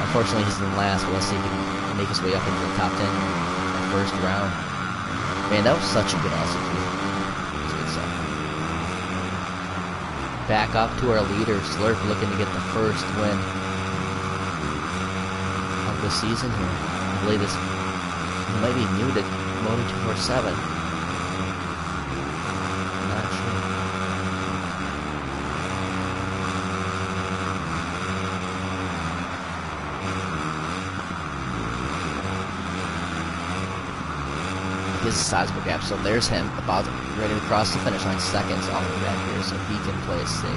Unfortunately, he's in last, but let's see if he can make his way up into the top 10 in the first round. Man, that was such a good LCQ. That's good stuff. Back up to our leader, Slurp, looking to get the first win of the season here. I believe this might be new to Moto247. Not sure. His sizable gap, so there's him about ready to cross the finish line, seconds all the way back here, so he can play it safe.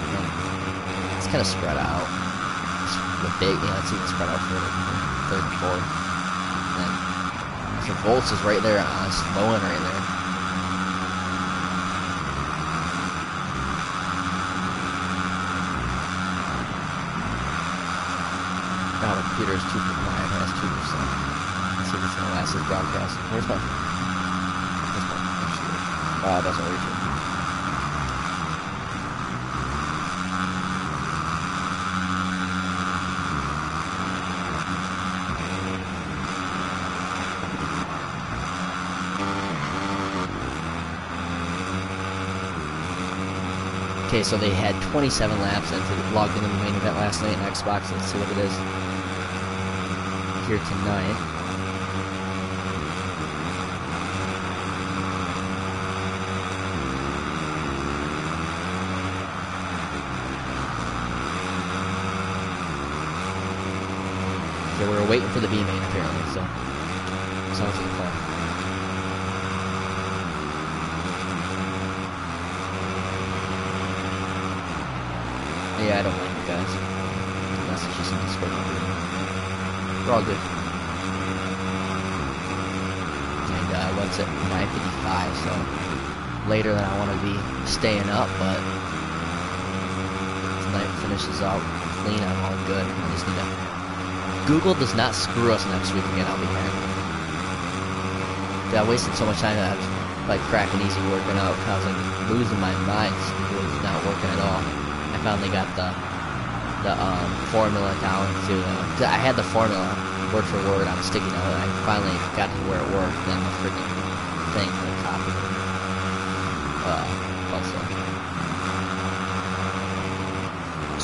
And it's kind of spread out. The big, let's see, it's spread out for third and fourth. And so Bolts is right there on us, Lowen right there. Now the computer is 2%, has 2%. See if it's going to last this broadcast. Where's my... that's not really true. Okay, so they had 27 laps and logged into the main event last night in Xbox. Let's see what it is here tonight. We were waiting for the B main apparently, so sounds like fun. Yeah, I don't like you guys. Messages in Discord. We're all good. And what's it? 9:55, so later than I want to be staying up, but tonight finishes out clean. I'm all good. I just need to. Google does not screw us next week again, I'll be happy. Dude, I wasted so much time that I was like cracking easy working out. I was like losing my mind. It was not working at all. I finally got the formula down to, I had the formula word for word on a sticky note. I finally got to where it worked, and the freaking thing, like copy.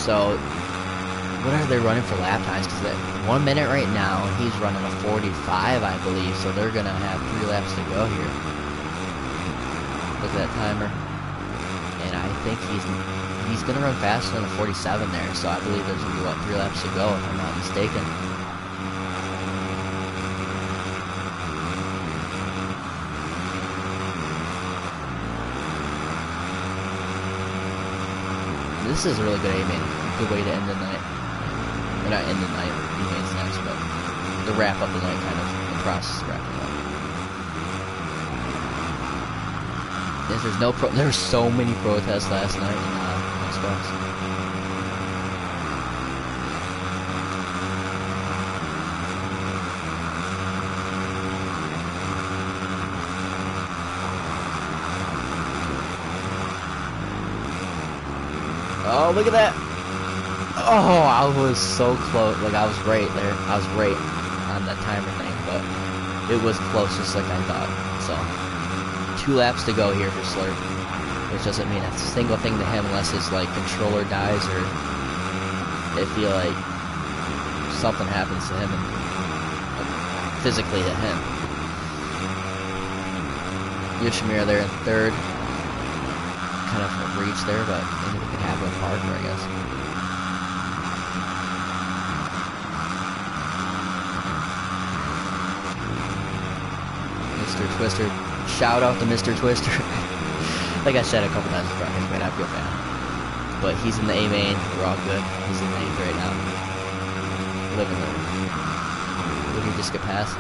So, what are they running for lap times? Because at 1 minute right now, he's running a 45, I believe. So they're gonna have 3 laps to go here. Look at that timer, and I think he's gonna run faster than a 47 there. So I believe there's gonna be what 3 laps to go, if I'm not mistaken. This is a really good aiming. Good way to end the night. Or not end the night, E-Main's next, but to wrap up the night, kind of, the process of wrapping up. Yes, there were so many protests last night in Xbox. Oh, look at that! Oh, I was so close. Like, I was right there. I was right on that timer thing, but it was close, just like I thought. So, 2 laps to go here for Slurp, which doesn't mean a single thing to him unless his, like, controller dies or if he, like, something happens to him and physically to him. Yoshimura there in 3rd. Kind of a reach there, but anything can happen with Parker, I guess. Mr. Twister. Shout out to Mr. Twister. Like I said a couple times before, he's might not be a fan. But he's in the A main. We're all good. He's in the A right now. Living there. Did he just get past?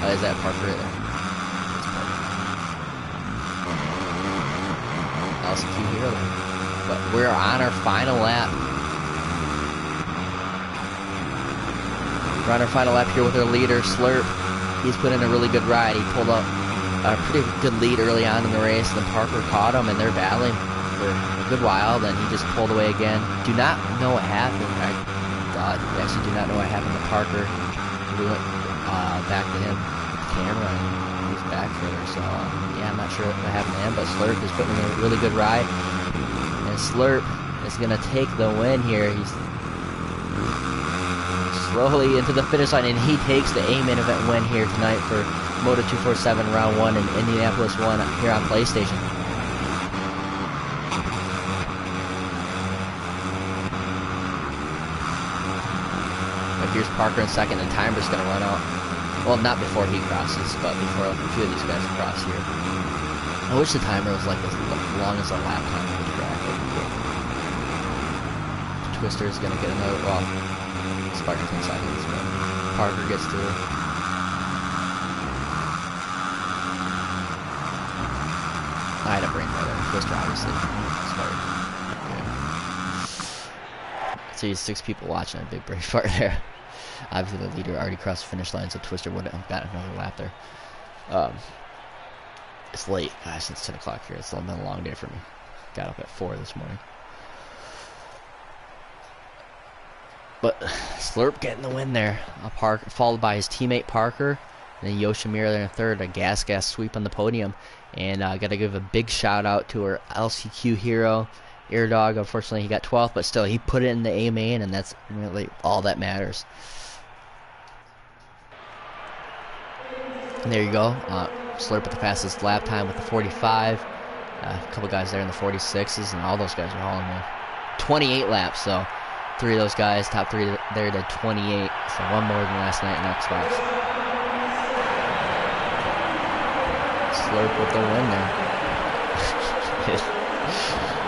Oh, is that Parker right there? LCQ hero there. But we're on our final lap. We're on our final lap here with our leader, Slurp. He's put in a really good ride. He pulled up a pretty good lead early on in the race. Then Parker caught him, and they're battling for a good while. Then he just pulled away again. Do not know what happened. I actually do not know what happened to Parker. We went back to him with the camera, and he's back further. So, yeah, I'm not sure what happened to him, but Slurp is putting in a really good ride. And Slurp is going to take the win here. He's slowly into the finish line, and he takes the A-Main event win here tonight for Moto247 Round 1 in Indianapolis 1 here on PlayStation. But here's Parker in 2nd, and timer's going to run out. Well, not before he crosses, but before a few of these guys cross here. I wish the timer was like as long as a lap time for the track. Twister's going to get another, well, Spartan 10 seconds, but Parker gets through. I had a brain there. Twister, obviously. Smart. Yeah. So you 6 people watching a big brain fart there. Obviously, the leader already crossed the finish line, so Twister wouldn't have got another lap there. It's late, guys. Since 10 o'clock here. It's been a long day for me. Got up at 4 this morning. But Slurp getting the win there. Followed by his teammate Parker. And then Yoshimura there in 3rd. A gas sweep on the podium. And I got to give a big shout out to our LCQ hero, Airdog. Unfortunately, he got 12th, but still, he put it in the A main, and that's really all that matters. And there you go. Slurp with the fastest lap time with the 45. A couple guys there in the 46s, and all those guys are hauling in 28 laps. So 3 of those guys, top 3 there, did 28. So 1 more than last night in Xbox. Slurp with the win there.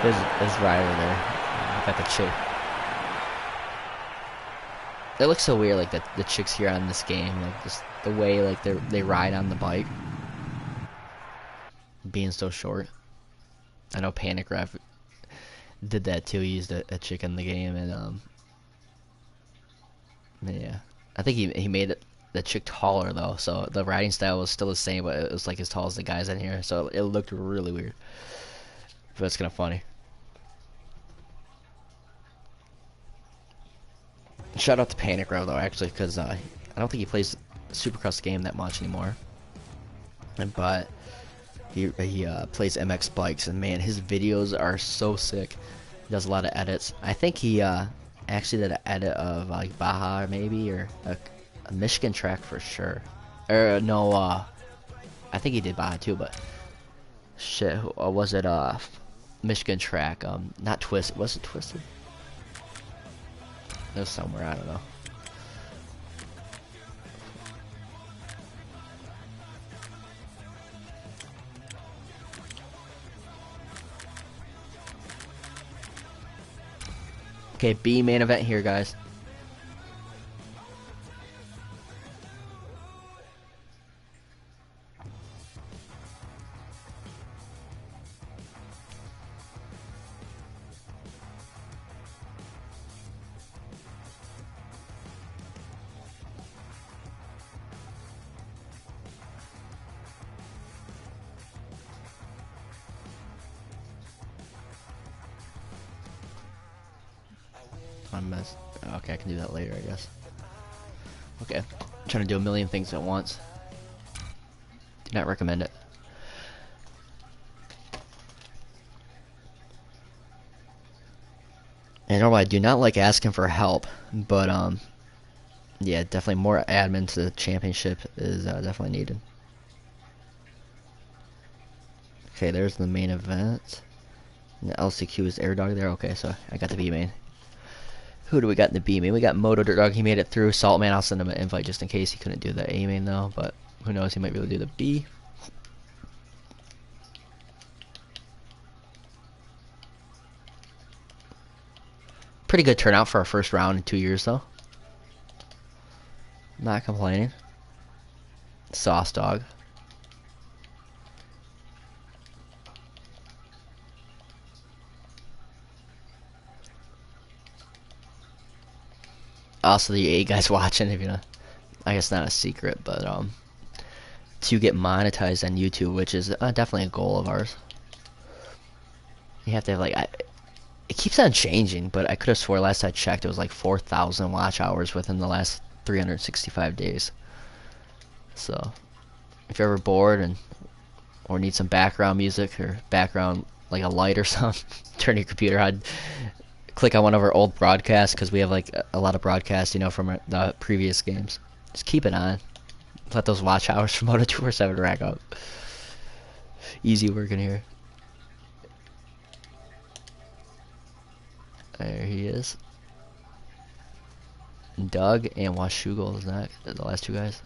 his rider there. Got the chick. It looks so weird, like the chicks here on this game, like just the way like they ride on the bike, being so short. I know Panic Ref did that too. He used a chick in the game, and yeah, I think he made the chick taller though, so the riding style was still the same, but it was like as tall as the guys in here, so it looked really weird. But it's kind of funny. Shout out to Panic Row though, actually, because I don't think he plays the Supercross game that much anymore. but he plays MX bikes, and man, his videos are so sick. He does a lot of edits. I think he actually did an edit of like Baja maybe, or a Michigan track for sure. Or no, I think he did Baja too, but shit, was it Michigan track? Not Twisted. Was it Twisted? It was somewhere, I don't know. Okay, B main event here, guys. Okay, I can do that later, I guess. Okay, I'm trying to do a million things at once. Do not recommend it. And normally I do not like asking for help, but yeah, definitely more admin to the championship is definitely needed. Okay, there's the main event. And the LCQ is Air Dog there. Okay, so I got the B main. Who do we got in the B main? We got Moto Dog. He made it through. Saltman, I'll send him an invite just in case he couldn't do the A main though. But who knows? He might be able to do the B. Pretty good turnout for our first round in 2 years though. Not complaining. Sauce Dog. Also, the 8 guys watching, if you know, I guess not a secret, but to get monetized on YouTube, which is definitely a goal of ours. You have to have like, it keeps on changing, but I could have swore last I checked it was like 4,000 watch hours within the last 365 days. So, if you're ever bored and or need some background music or background like a light or something, turn your computer on. Click on one of our old broadcasts because we have like a lot of broadcasts, you know, from the previous games. Just keep it on. Let those watch hours from Moto247 rack up. Easy work in here. There he is. Doug and Washougal is that the last 2 guys.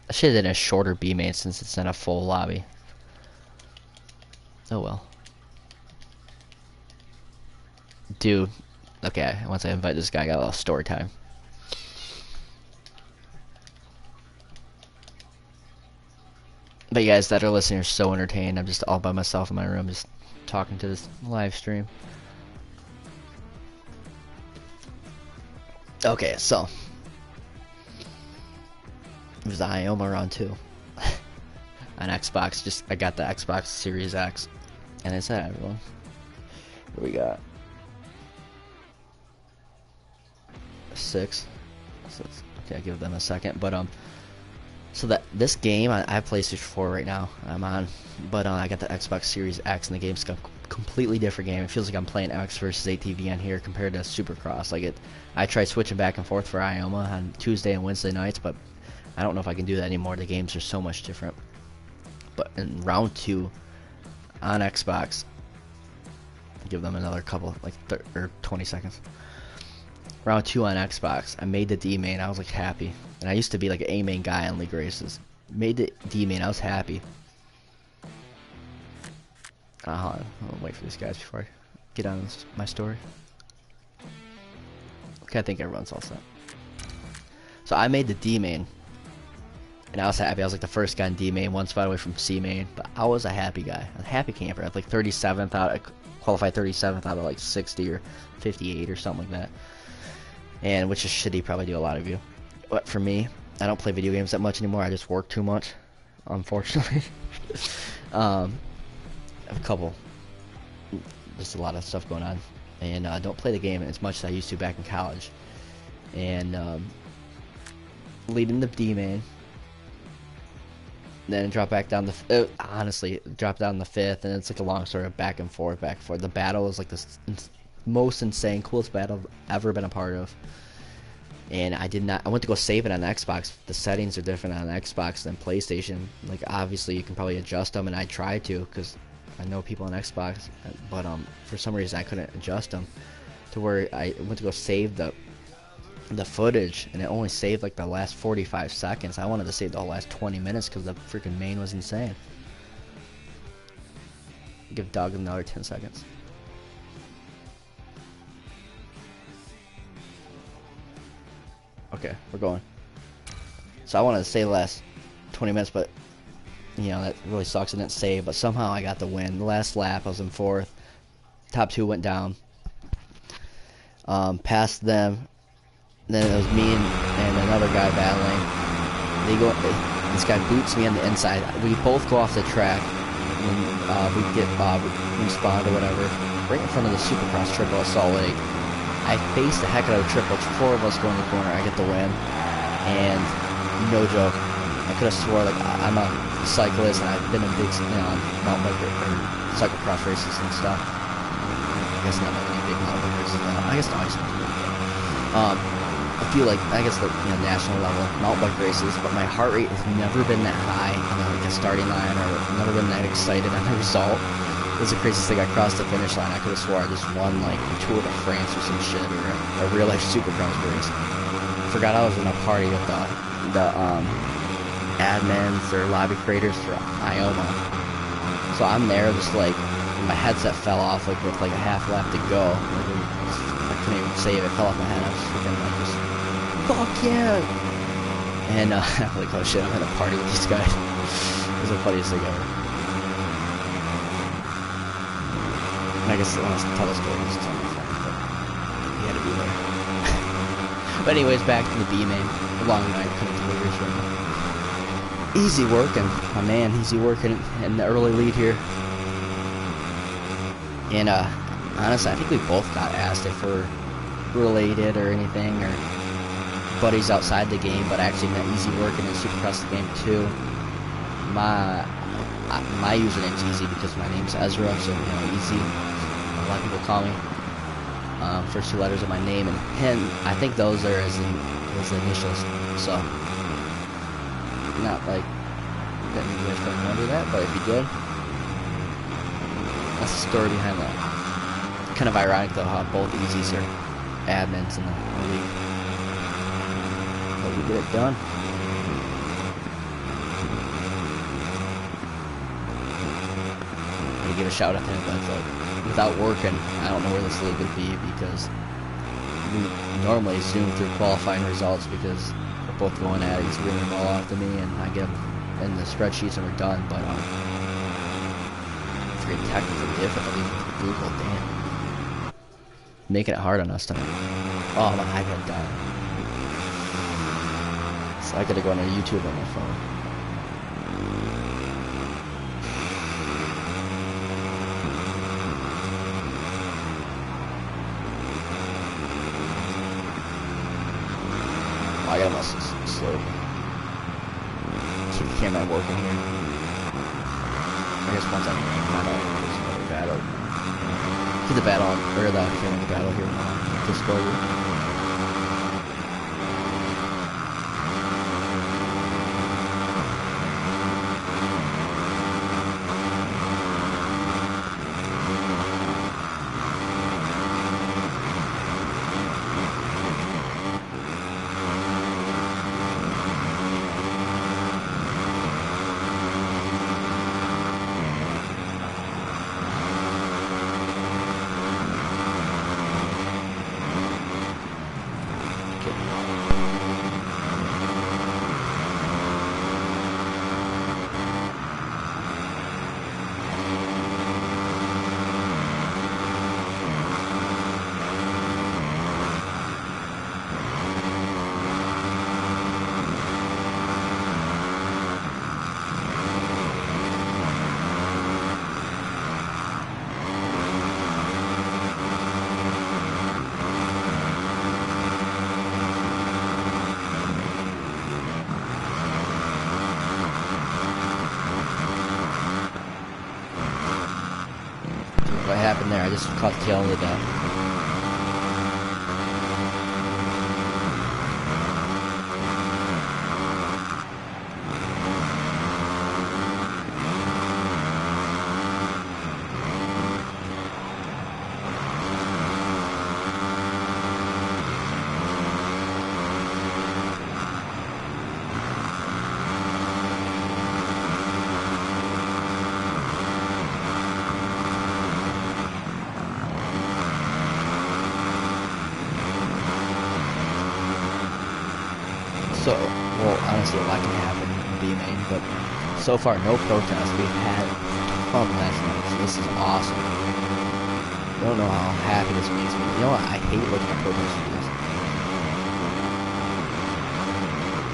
I should have done a shorter B main since it's not a full lobby. Oh well. Dude. Okay, once I invite this guy, I got a little story time. But you guys that are listening are so entertained. I'm just all by myself in my room just talking to this live stream. Okay, so it was the Ioma round 2 on Xbox. Just I got the Xbox Series X, and it's that everyone. What we got? 6. So okay, I'll give them a second. But so that this game I have PlayStation 4 right now. I'm on, but I got the Xbox Series X, and the game's a completely different game. It feels like I'm playing X versus ATV on here compared to Supercross. Like it, I tried switching back and forth for Ioma on Tuesday and Wednesday nights, but I don't know if I can do that anymore. The games are so much different. But in round 2 on Xbox, give them another couple, like 20 seconds. Round 2 on Xbox, I made the D main. I was like happy, and I used to be like an A main guy on league races. Made the D main. I was happy. I'll wait for these guys before I get on my story. Okay, I think everyone's all set. So I made the D main, and I was happy. I was like the first guy in D main, 1 spot away from C main. But I was a happy guy, a happy camper. I had like 37th out. I qualified 37th out of like 60 or 58 or something like that. And which is shitty, probably to a lot of you. But for me, I don't play video games that much anymore. I just work too much, unfortunately. a couple, just a lot of stuff going on, and don't play the game as much as I used to back in college. And leading the D main, then drop back down the honestly drop down the fifth, and it's like a long sort of back and forth. The battle is like the most insane, coolest battle I've ever been a part of. And I went to go save it on Xbox. The settings are different on Xbox than PlayStation. Like, obviously you can probably adjust them, and I tried to because I know people on Xbox, but for some reason I couldn't adjust them to where I went to go save the footage, and it only saved like the last 45 seconds. I wanted to save the whole last 20 minutes because the freaking main was insane. Give Doug another 10 seconds. Okay, we're going. So I wanted to save the last 20 minutes, but you know, that really sucks. I didn't save, but somehow I got the win. The last lap I was in fourth. Top two went down. Past them. Then it was me and another guy battling. This guy boots me on the inside. We both go off the track. And we get respawned or whatever. Right in front of the Supercross triple at Salt Lake. I faced the heck out of a triple. 4 of us go in the corner. I get the win. And no joke, I could have swore like I'm a cyclist and I've been in big mountain bike or cyclocross races and stuff. I guess not any big mountain bike races. I guess not. I feel like I guess the national level mountain bike races, but my heart rate has never been that high on like a starting line, or never been that excited on the result. It was the craziest thing. I crossed the finish line. I could have swore I just won like the Tour de France or some shit, or a real life Supercross race. Forgot I was in a party with the admins or lobby creators for Ioma. So I'm there, just like my headset fell off like with like a half lap to go. Like, I couldn't even save it. It fell off my head. I was freaking like just fuck yeah. And I'm like, oh shit, I'm at a party with these guys. It was the funniest thing ever. And I guess I want to tell the story, this is on my phone, but he had to be there. But anyways, back to the B main. A long night coming to the race right now. Easy working, my man. Easy working in the early lead here. And honestly, I think we both got asked if we're related or anything, or buddies outside the game. But I actually met Easy working in Supercross the game too. My username's Easy because my name's Ezra, so Easy. A lot of people call me. First 2 letters of my name, and him, I think those are his initials. So, not like that you guys don't remember that, but if you did, that's the story behind that. Kind of ironic though how both Easies are admins in the league. But we get it done. Give a shout out to him, but like, without working, I don't know where this league would be, because we normally zoom through qualifying results because we're both going at it. He's reading the ball off to me, and I get him in the spreadsheets and we're done. But it's very technical difficulty with Google, damn. Making it hard on us tonight. Oh, my iPad died. So I gotta go on YouTube on my phone. I got muscles slow. Keep the camera working here. I guess once I find out there's another battle. Keep the battle on, or the battle here on Discord. I just caught the tail end of that. So, well, honestly, a lot can happen in B-Main, but so far, no protests. We've had fun last night, so this is awesome. I don't know how happy this makes me. You know what? I hate looking at protest videos.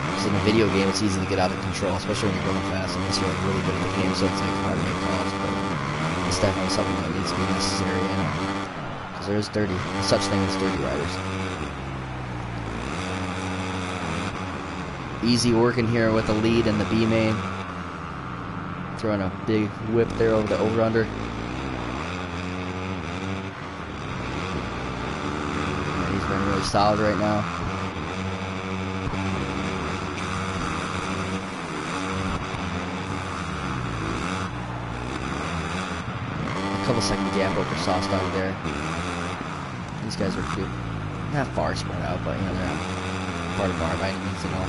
Because in a video game, it's easy to get out of control, especially when you're going fast, unless you're like, really good at the game, so it's like hard to make calls, but it's definitely something that needs to be necessary, because there is such thing as dirty riders. Easy working here with the lead in the B-Main. Throwing a big whip there over the over-under. He's been really solid right now. A couple second gap over Sauce down there. These guys are good. Not far spread out, but you know, they're not part of bar by any means at all.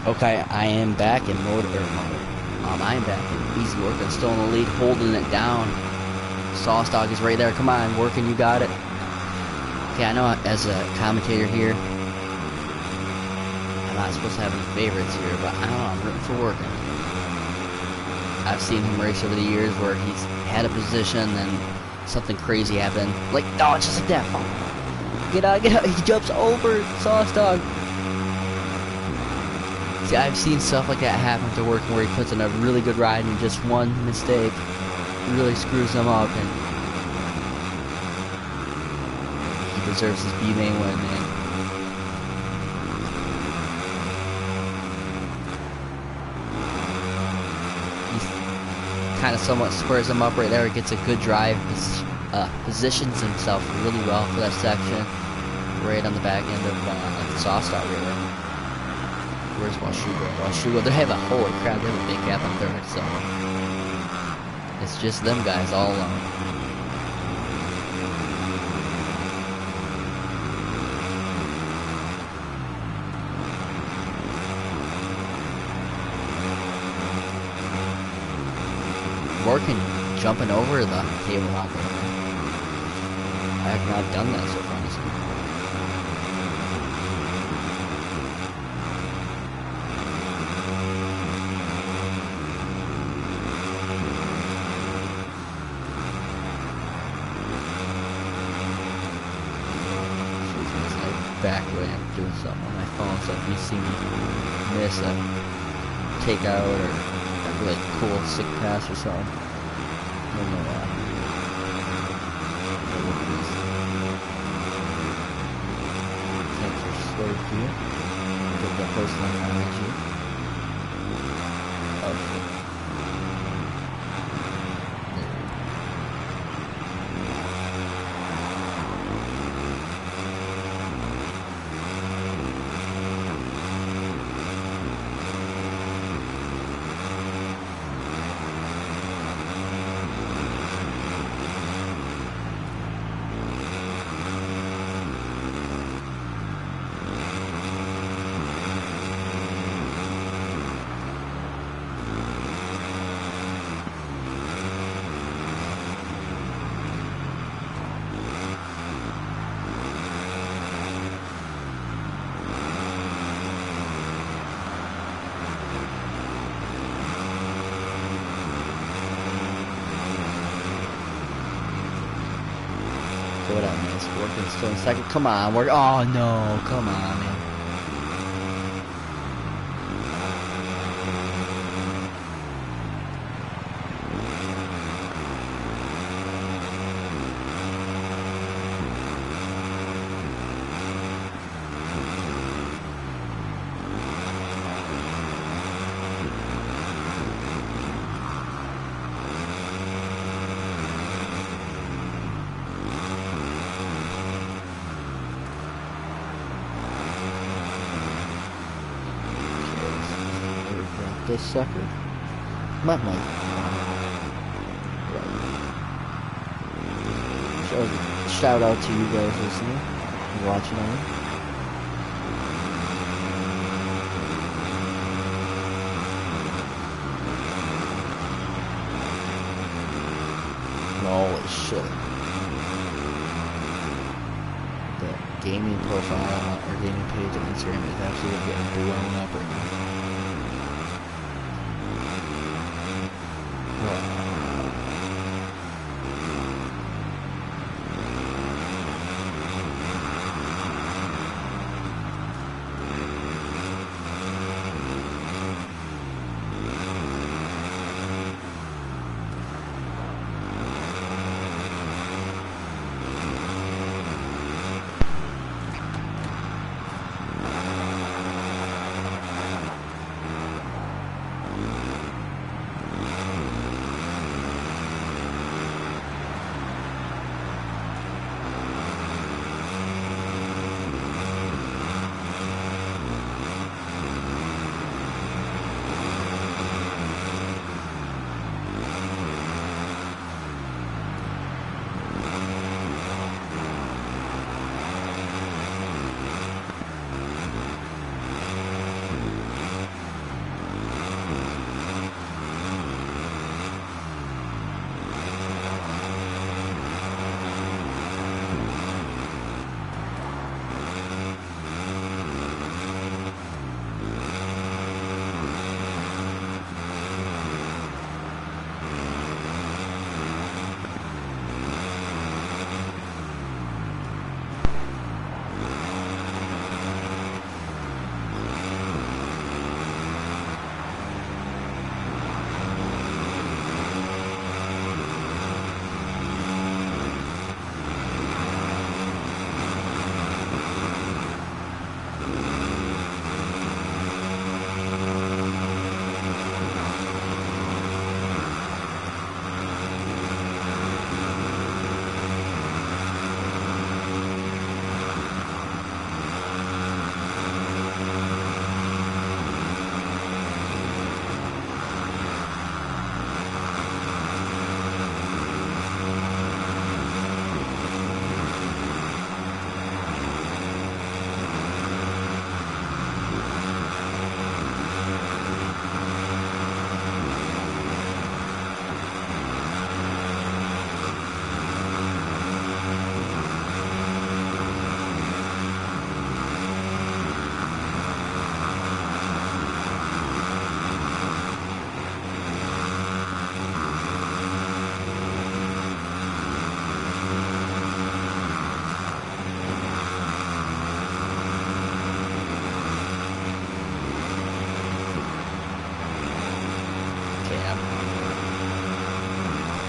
Okay, I am back in I am back in easy work. I'm still in the lead, holding it down. Sauce Dog is right there. Come on, working, you got it. Okay, I know as a commentator here, I'm not supposed to have any favorites here, but I don't know, I'm rooting for working. I've seen him race over the years where he's had a position, then something crazy happened. Like, oh, it's just like that. Get out, get out. He jumps over Sauce Dog. See, I've seen stuff like that happen to work where he puts in a really good ride and just one mistake really screws them up, and he deserves his B-main win, man. He's kind of somewhat squares him up right there. He gets a good drive, positions himself really well for that section, right on the back end of the Sauce Dog right there. Where's Washugo? Washugo, they have a, holy crap, they have a big gap on third, so it's just them guys all alone. Working, jumping over the cable hopper. I have not done that so far. Back way, I'm doing something on my phone, so if you see me miss a takeout or a really cool sick pass or something, I don't know why. Sensor slow here. Get the first one behind you. Okay. What up, man? It's working still in second. Come on, work. Oh no, come on, man. This sucker. My mic. Right. Shout out to you guys listening and watching on. Holy shit. The gaming profile or gaming page on Instagram is absolutely getting blown up right now.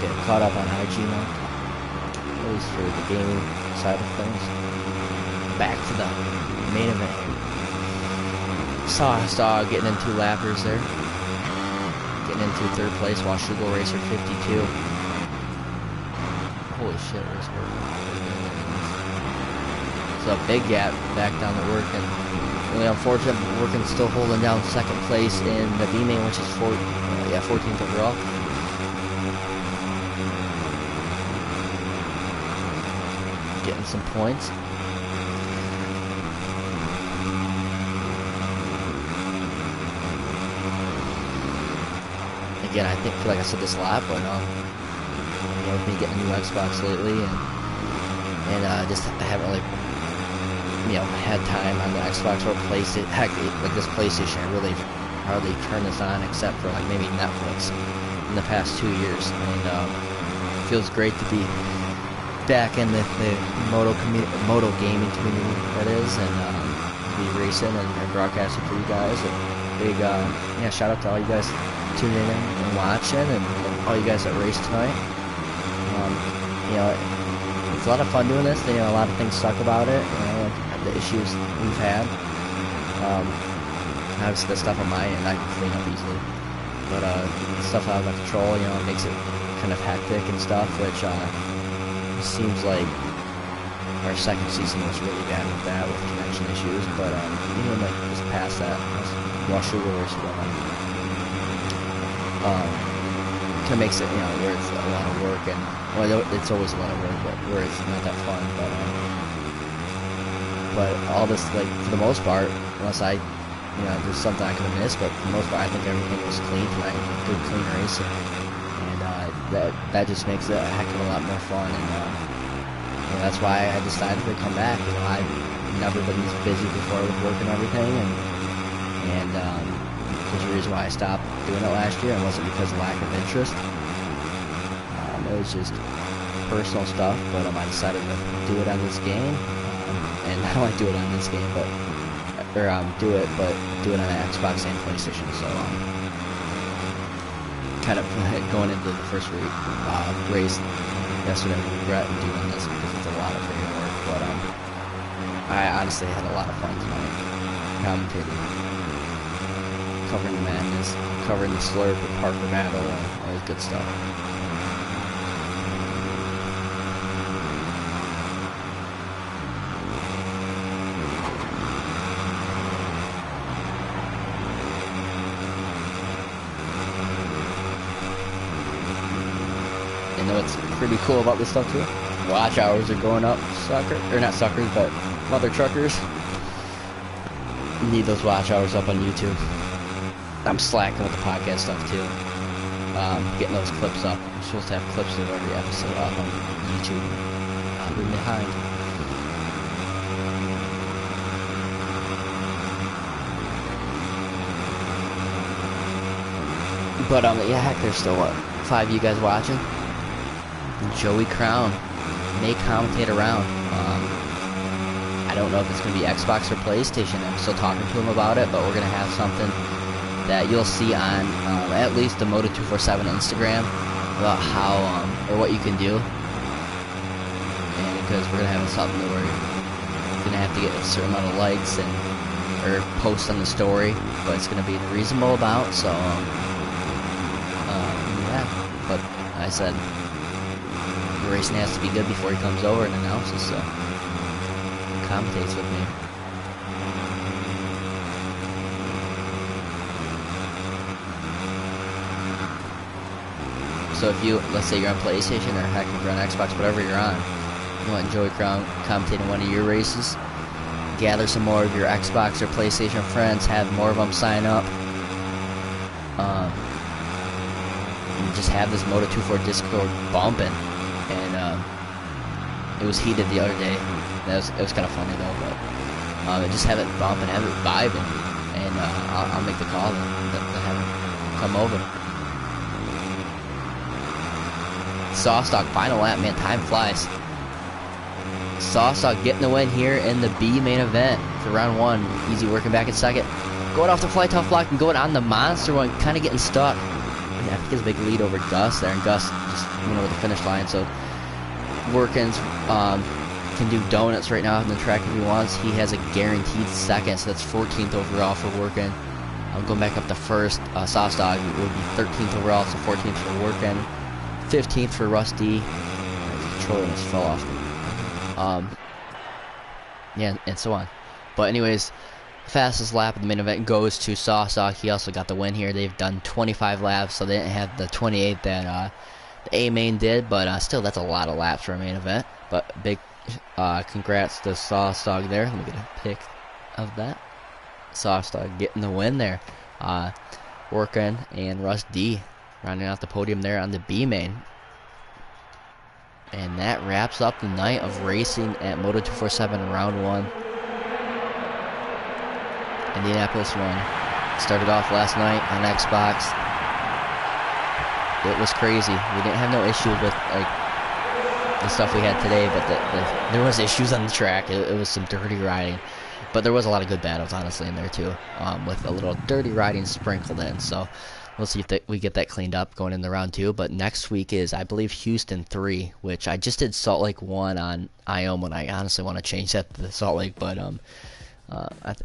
get caught up on IG now, at least for the gaming side of things. Back to the main event here. Saw getting in 2 lappers there. Getting into 3rd place while Sugar Racer 52. Holy shit, where's her? So a big gap back down to work, and really unfortunate, working still holding down 2nd place in the B main, which is 14th overall. Getting some points. Again, I feel like I said this a lot, but you know, with me getting a new Xbox lately, and just I haven't really, you know, had time on the Xbox or PlayStation. Heck, like this PlayStation, I really hardly turn this on except for like maybe Netflix in the past 2 years, and it feels great to be back in the Moto gaming community, that is, and be racing and broadcasting for you guys. And big yeah, shout out to all you guys tuning in and watching, and all you guys that raced tonight. You know, it's a lot of fun doing this. You know, a lot of things suck about it. You know, like the issues we've had. Obviously, the stuff on my end I can clean up easily, but stuff out of my control, you know, it makes it kind of hectic and stuff. Which it seems like our 2nd season was really bad with that, with connection issues. But even like just past that, while Sugar Racer going on. Kind of makes it, you know, where it's a lot of work, and well, it's always a lot of work, but where it's not that fun. But all this, like, for the most part, unless you know, there's something I could have missed, but for the most part, I think everything was clean tonight, good clean racing, and that just makes it a heck of a lot more fun, and you know, that's why I decided to come back. You know, I've never been this busy before with work and everything, and there's a reason why I stopped doing it last year. It wasn't because of lack of interest. It was just personal stuff, but I decided to do it on this game. And not only do it on this game, but do it on an Xbox and PlayStation. So kind of going into the first race yesterday, I regret doing this because it's a lot of freaking work. But I honestly had a lot of fun tonight commentating. Covering the madness, covering the slurp, the Parker battle, all this good stuff. You know what's pretty cool about this stuff too? Watch hours are going up, or not suckers, but mother truckers. You need those watch hours up on YouTube. I'm slacking with the podcast stuff too. Getting those clips up. I'm supposed to have clips of every episode up on YouTube. We're behind. But yeah, heck, there's still 5 of you guys watching. Joey Crown may commentate around. I don't know if it's gonna be Xbox or PlayStation. I'm still talking to him about it, but we're gonna have something that you'll see on at least the Moto247 Instagram about how or what you can do, and because we're gonna have something where you're gonna have to get a certain amount of likes or post on the story, but it's gonna be in a reasonable amount. So yeah, but I said the racing has to be good before he comes over and announces, so commentates with me. So if you, let's say you're on PlayStation, or heck, if you're on Xbox, whatever you're on, you want Joey Crown commentating one of your races, gather some more of your Xbox or PlayStation friends, have more of them sign up, and just have this Moto247 Discord bumping. And it was heated the other day. It was kind of funny though, but just have it bumping, have it vibing, and I'll make the call to have it come over. Sawstock final lap, man, time flies. Sawstock getting the win here in the B main event for round 1. Easy working back in second. Going off the fly tough block and going on the monster one, kind of getting stuck. I think he has a big lead over Gus there, and Gus just went over the finish line. So Workins can do donuts right now in the track if he wants. He has a guaranteed second, so that's 14th overall for Workin. I'm going back up to first. Sauce Dog would be 13th overall, so 14th for Workin. 15th for Rusty. The controller just fell off. Yeah, and so on. But anyways, fastest lap of the main event goes to Sauce Dog. He also got the win here. They've done 25 laps, so they didn't have the 28 that the A main did, but still, that's a lot of laps for a main event. But big congrats to Sauce Dog there. Let me get a pic of that. Sauce Dog getting the win there. Working, and Russ D rounding out the podium there on the B main. And that wraps up the night of racing at Moto247 Round 1. Indianapolis won. Started off last night on Xbox. It was crazy. We didn't have no issues with like the stuff we had today, but there was issues on the track. It was some dirty riding, but there was a lot of good battles, honestly, in there too, with a little dirty riding sprinkled in. So we'll see if we get that cleaned up going into round 2. But next week is, I believe, Houston 3, which I just did Salt Lake 1 on IOM when I honestly want to change that to Salt Lake, but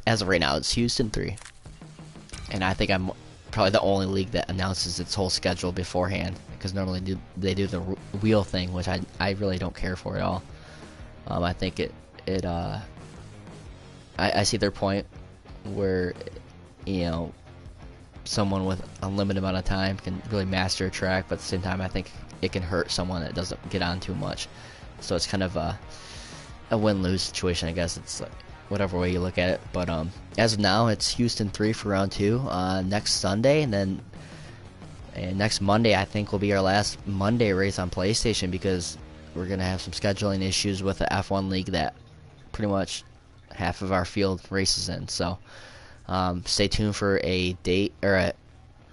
as of right now, it's Houston 3, and I think I'm probably the only league that announces its whole schedule beforehand, because normally they do the wheel thing, which I really don't care for at all. I think I see their point where, you know, someone with a limited amount of time can really master a track, but at the same time I think it can hurt someone that doesn't get on too much. So it's kind of a win-lose situation, I guess. It's like whatever way you look at it. But as of now, it's Houston 3 for round 2 next Sunday, and next Monday I think will be our last Monday race on PlayStation, because we're gonna have some scheduling issues with the F1 league that pretty much half of our field races in. So stay tuned for a date, or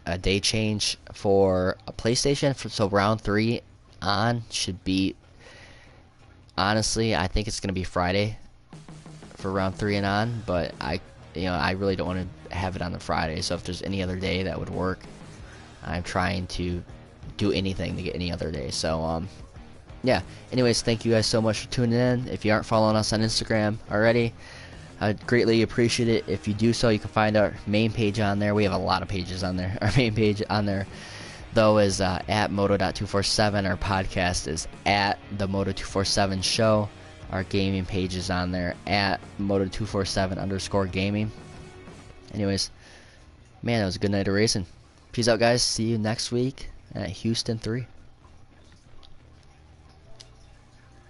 a day change for a PlayStation. So round 3 on should be, honestly, I think it's gonna be Friday for round 3 and on, but I really don't want to have it on the Friday. So if there's any other day that would work, I'm trying to do anything to get any other day. So yeah, anyways, thank you guys so much for tuning in. If you aren't following us on Instagram already, I'd greatly appreciate it if you do so. You can find our main page on there. We have a lot of pages on there. Our main page on there, though, is at Moto247. Our podcast is at the Moto247 Show. Our gaming page is on there at Moto247_gaming. Anyways, man, that was a good night of racing. Peace out, guys. See you next week at Houston 3.